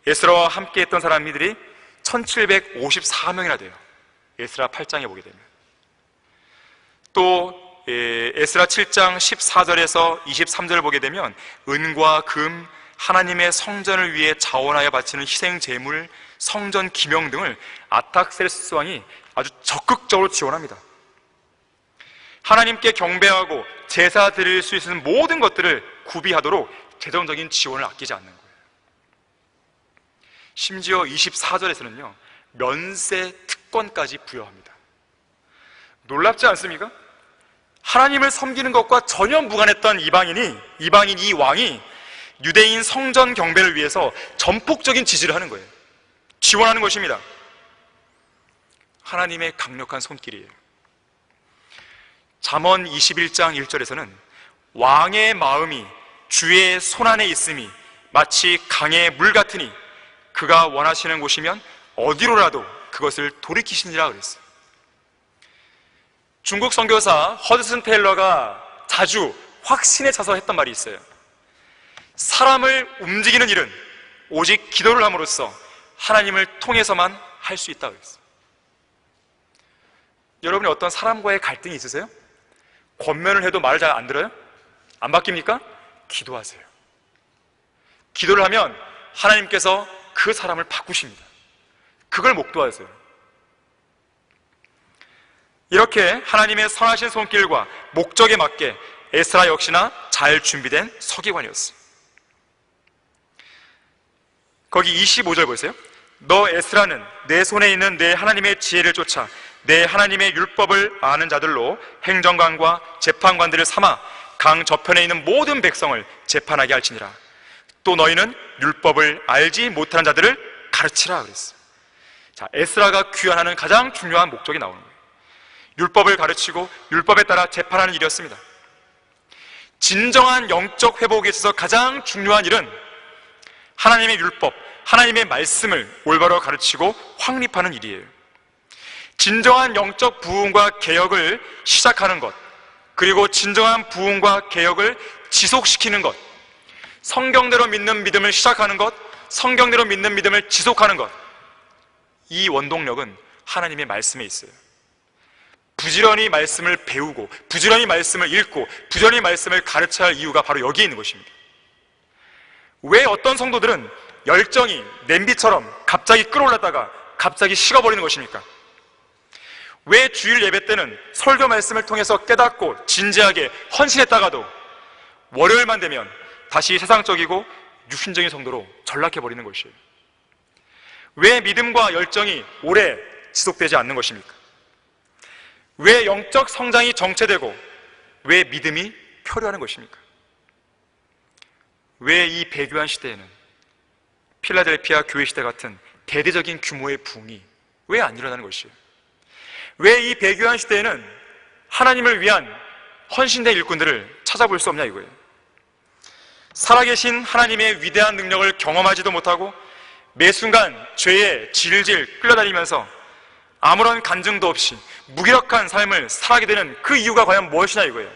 에스라와 함께 했던 사람들이 1754명이나 돼요. 에스라 8장에 보게 되면. 또 에스라 7장 14절에서 23절을 보게 되면 은과 금, 하나님의 성전을 위해 자원하여 바치는 희생 제물, 성전 기명 등을 아탁세르스 왕이 아주 적극적으로 지원합니다. 하나님께 경배하고 제사 드릴 수 있는 모든 것들을 구비하도록 재정적인 지원을 아끼지 않는 거예요. 심지어 24절에서는요 면세 특권까지 부여합니다. 놀랍지 않습니까? 하나님을 섬기는 것과 전혀 무관했던 이방인 이 왕이 유대인 성전 경배를 위해서 전폭적인 지지를 하는 거예요. 지원하는 것입니다. 하나님의 강력한 손길이에요. 잠언 21장 1절에서는 왕의 마음이 주의 손안에 있음이 마치 강의 물 같으니 그가 원하시는 곳이면 어디로라도 그것을 돌이키시니라 그랬어요. 중국 선교사 허드슨 테일러가 자주 확신에 차서 했던 말이 있어요. 사람을 움직이는 일은 오직 기도를 함으로써 하나님을 통해서만 할 수 있다고 그랬어요. 여러분이 어떤 사람과의 갈등이 있으세요? 권면을 해도 말을 잘 안 들어요? 안 바뀝니까? 기도하세요. 기도를 하면 하나님께서 그 사람을 바꾸십니다. 그걸 목도하세요. 이렇게 하나님의 선하신 손길과 목적에 맞게 에스라 역시나 잘 준비된 서기관이었어요. 거기 25절 보세요. 너 에스라는 내 손에 있는 내 하나님의 지혜를 쫓아 내 하나님의 율법을 아는 자들로 행정관과 재판관들을 삼아 강 저편에 있는 모든 백성을 재판하게 할지니라. 또 너희는 율법을 알지 못하는 자들을 가르치라 그랬어요. 자, 에스라가 귀환하는 가장 중요한 목적이 나오는 거예요. 율법을 가르치고 율법에 따라 재판하는 일이었습니다. 진정한 영적 회복에 있어서 가장 중요한 일은 하나님의 율법, 하나님의 말씀을 올바로 가르치고 확립하는 일이에요. 진정한 영적 부흥과 개혁을 시작하는 것, 그리고 진정한 부흥과 개혁을 지속시키는 것, 성경대로 믿는 믿음을 시작하는 것, 성경대로 믿는 믿음을 지속하는 것, 이 원동력은 하나님의 말씀에 있어요. 부지런히 말씀을 배우고 부지런히 말씀을 읽고 부지런히 말씀을 가르쳐야 할 이유가 바로 여기에 있는 것입니다. 왜 어떤 성도들은 열정이 냄비처럼 갑자기 끓어올랐다가 갑자기 식어버리는 것입니까? 왜 주일 예배 때는 설교 말씀을 통해서 깨닫고 진지하게 헌신했다가도 월요일만 되면 다시 세상적이고 육신적인 성도로 전락해버리는 것이에요? 왜 믿음과 열정이 오래 지속되지 않는 것입니까? 왜 영적 성장이 정체되고 왜 믿음이 표류하는 것입니까? 왜 이 배교한 시대에는 필라델피아 교회 시대 같은 대대적인 규모의 부흥이 왜 안 일어나는 것이에요? 왜 이 배교한 시대에는 하나님을 위한 헌신된 일꾼들을 찾아볼 수 없냐 이거예요. 살아계신 하나님의 위대한 능력을 경험하지도 못하고 매 순간 죄에 질질 끌려다니면서 아무런 간증도 없이 무기력한 삶을 살아가게 되는 그 이유가 과연 무엇이냐 이거예요.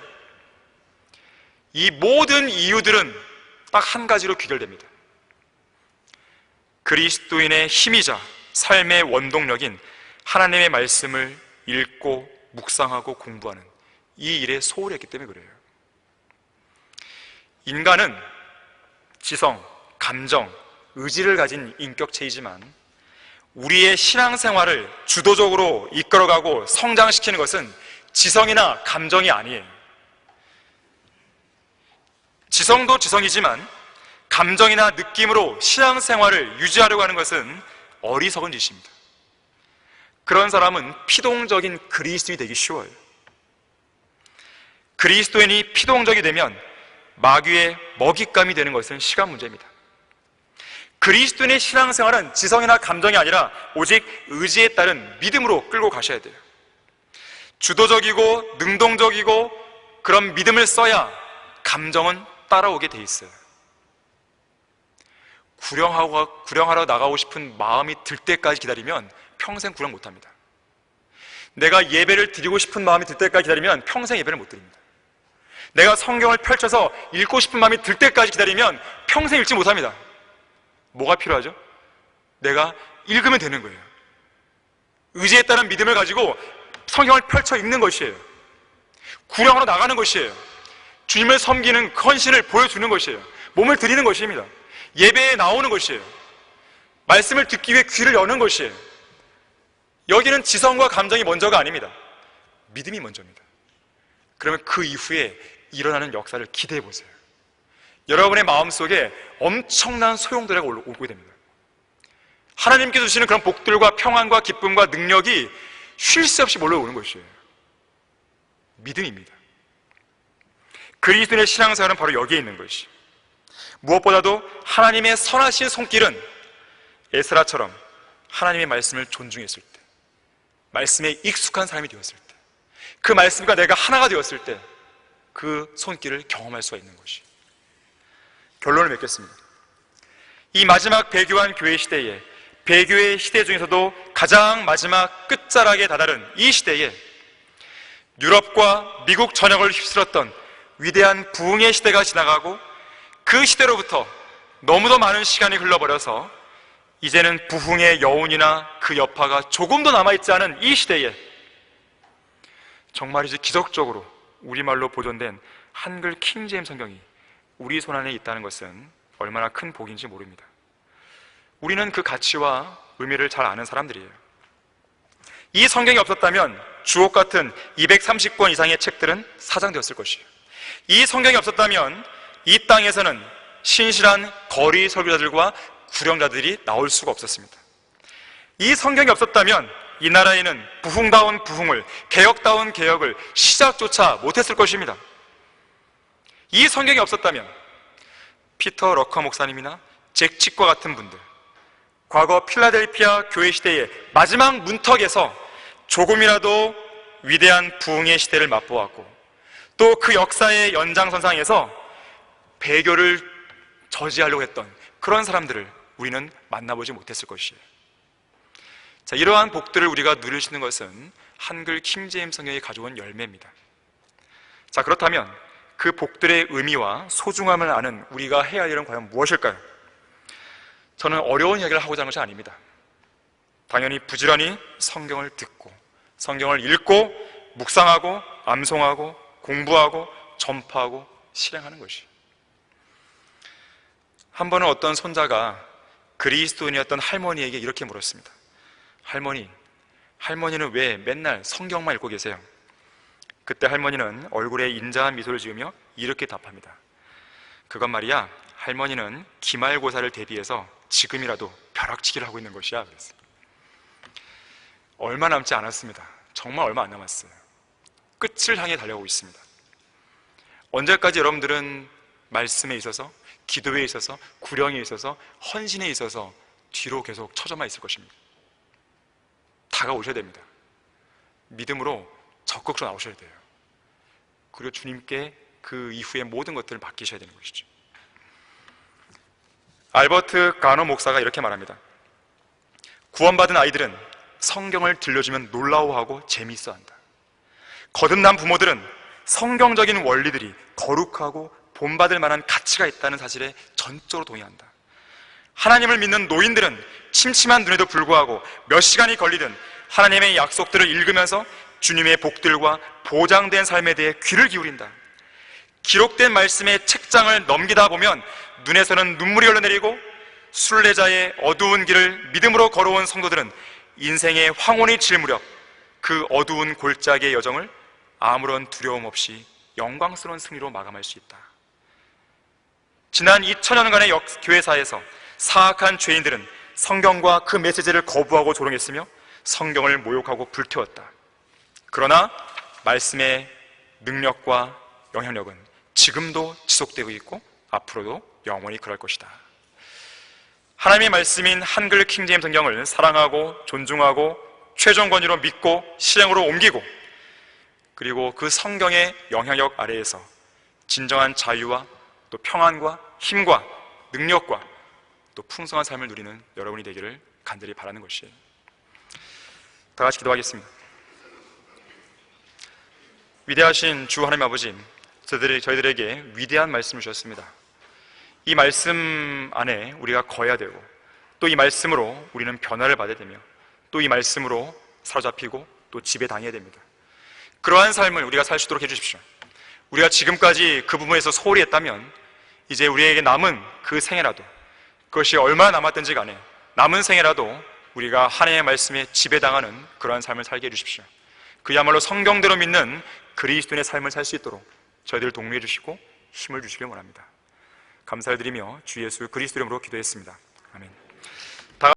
이 모든 이유들은 딱 한 가지로 귀결됩니다. 그리스도인의 힘이자 삶의 원동력인 하나님의 말씀을 읽고 묵상하고 공부하는 이 일에 소홀히 했기 때문에 그래요. 인간은 지성, 감정, 의지를 가진 인격체이지만 우리의 신앙생활을 주도적으로 이끌어가고 성장시키는 것은 지성이나 감정이 아니에요. 지성도 지성이지만 감정이나 느낌으로 신앙생활을 유지하려고 하는 것은 어리석은 짓입니다. 그런 사람은 피동적인 그리스도인이 되기 쉬워요. 그리스도인이 피동적이 되면 마귀의 먹잇감이 되는 것은 시간 문제입니다. 그리스도인의 신앙생활은 지성이나 감정이 아니라 오직 의지에 따른 믿음으로 끌고 가셔야 돼요. 주도적이고 능동적이고 그런 믿음을 써야 감정은 따라오게 돼 있어요. 구령하러 나가고 싶은 마음이 들 때까지 기다리면 평생 구령 못합니다. 내가 예배를 드리고 싶은 마음이 들 때까지 기다리면 평생 예배를 못 드립니다. 내가 성경을 펼쳐서 읽고 싶은 마음이 들 때까지 기다리면 평생 읽지 못합니다. 뭐가 필요하죠? 내가 읽으면 되는 거예요. 의지에 따른 믿음을 가지고 성경을 펼쳐 읽는 것이에요. 구령하러 나가는 것이에요. 주님을 섬기는 헌신을 보여주는 것이에요. 몸을 드리는 것입니다. 예배에 나오는 것이에요. 말씀을 듣기 위해 귀를 여는 것이에요. 여기는 지성과 감정이 먼저가 아닙니다. 믿음이 먼저입니다. 그러면 그 이후에 일어나는 역사를 기대해 보세요. 여러분의 마음속에 엄청난 소용돌이가 오게 됩니다. 하나님께서 주시는 그런 복들과 평안과 기쁨과 능력이 쉴 새 없이 몰려오는 것이에요. 믿음입니다. 그리스도인의 신앙생활은 바로 여기에 있는 것이. 무엇보다도 하나님의 선하신 손길은 에스라처럼 하나님의 말씀을 존중했을 때, 말씀에 익숙한 사람이 되었을 때, 그 말씀과 내가 하나가 되었을 때 그 손길을 경험할 수가 있는 것이. 결론을 맺겠습니다. 이 마지막 배교한 교회 시대에, 배교의 시대 중에서도 가장 마지막 끝자락에 다다른 이 시대에 유럽과 미국 전역을 휩쓸었던 위대한 부흥의 시대가 지나가고 그 시대로부터 너무도 많은 시간이 흘러버려서 이제는 부흥의 여운이나 그 여파가 조금도 남아있지 않은 이 시대에 정말이지 기적적으로 우리말로 보존된 한글 킹제임스 성경이 우리 손안에 있다는 것은 얼마나 큰 복인지 모릅니다. 우리는 그 가치와 의미를 잘 아는 사람들이에요. 이 성경이 없었다면 주옥 같은 230권 이상의 책들은 사장되었을 것이에요. 이 성경이 없었다면 이 땅에서는 신실한 거리 설교자들과 구령자들이 나올 수가 없었습니다. 이 성경이 없었다면 이 나라에는 부흥다운 부흥을, 개혁다운 개혁을 시작조차 못했을 것입니다. 이 성경이 없었다면 피터 러커 목사님이나 잭 칙과 같은 분들, 과거 필라델피아 교회 시대의 마지막 문턱에서 조금이라도 위대한 부흥의 시대를 맛보았고 또 그 역사의 연장선상에서 배교를 저지하려고 했던 그런 사람들을 우리는 만나보지 못했을 것이에요. 자, 이러한 복들을 우리가 누릴 수 있는 것은 한글 킹제임스 성경이 가져온 열매입니다. 자, 그렇다면 그 복들의 의미와 소중함을 아는 우리가 해야 할 일은 과연 무엇일까요? 저는 어려운 이야기를 하고자 하는 것이 아닙니다. 당연히 부지런히 성경을 듣고 성경을 읽고 묵상하고 암송하고 공부하고 전파하고 실행하는 것이에요. 한 번은 어떤 손자가 그리스도인이었던 할머니에게 이렇게 물었습니다. 할머니는 왜 맨날 성경만 읽고 계세요? 그때 할머니는 얼굴에 인자한 미소를 지으며 이렇게 답합니다. 그건 말이야, 할머니는 기말고사를 대비해서 지금이라도 벼락치기를 하고 있는 것이야. 그랬어요. 얼마 남지 않았습니다. 정말 얼마 안 남았어요. 끝을 향해 달려가고 있습니다. 언제까지 여러분들은 말씀에 있어서, 기도에 있어서, 구령에 있어서, 헌신에 있어서 뒤로 계속 처져만 있을 것입니다. 다가오셔야 됩니다. 믿음으로 적극적으로 나오셔야 돼요. 그리고 주님께 그 이후의 모든 것들을 맡기셔야 되는 것이죠. 알버트 가너 목사가 이렇게 말합니다. 구원받은 아이들은 성경을 들려주면 놀라워하고 재미있어한다. 거듭난 부모들은 성경적인 원리들이 거룩하고 본받을 만한 가치가 있다는 사실에 전적으로 동의한다. 하나님을 믿는 노인들은 침침한 눈에도 불구하고 몇 시간이 걸리든 하나님의 약속들을 읽으면서 주님의 복들과 보장된 삶에 대해 귀를 기울인다. 기록된 말씀의 책장을 넘기다 보면 눈에서는 눈물이 흘러내리고 순례자의 어두운 길을 믿음으로 걸어온 성도들은 인생의 황혼이 질 무렵 그 어두운 골짜기의 여정을 아무런 두려움 없이 영광스러운 승리로 마감할 수 있다. 지난 2000년간의 교회사에서 사악한 죄인들은 성경과 그 메시지를 거부하고 조롱했으며 성경을 모욕하고 불태웠다. 그러나 말씀의 능력과 영향력은 지금도 지속되고 있고 앞으로도 영원히 그럴 것이다. 하나님의 말씀인 한글 킹제임스 성경을 사랑하고 존중하고 최종 권위로 믿고 실행으로 옮기고 그리고 그 성경의 영향력 아래에서 진정한 자유와 또 평안과 힘과 능력과 또 풍성한 삶을 누리는 여러분이 되기를 간절히 바라는 것이에요. 다 같이 기도하겠습니다. 위대하신 주 하나님 아버지, 저희들에게 위대한 말씀을 주셨습니다. 이 말씀 안에 우리가 거해야 되고 또 이 말씀으로 우리는 변화를 받아야 되며 또 이 말씀으로 사로잡히고 또 지배당해야 됩니다. 그러한 삶을 우리가 살 수 있도록 해주십시오. 우리가 지금까지 그 부분에서 소홀히 했다면 이제 우리에게 남은 그 생애라도, 그것이 얼마나 남았든지 간에 남은 생애라도 우리가 하나님의 말씀에 지배당하는 그러한 삶을 살게 해주십시오. 그야말로 성경대로 믿는 그리스도인의 삶을 살 수 있도록 저희들을 독려해 주시고 힘을 주시길 원합니다. 감사를 드리며 주 예수 그리스도 이름으로 기도했습니다. 아멘.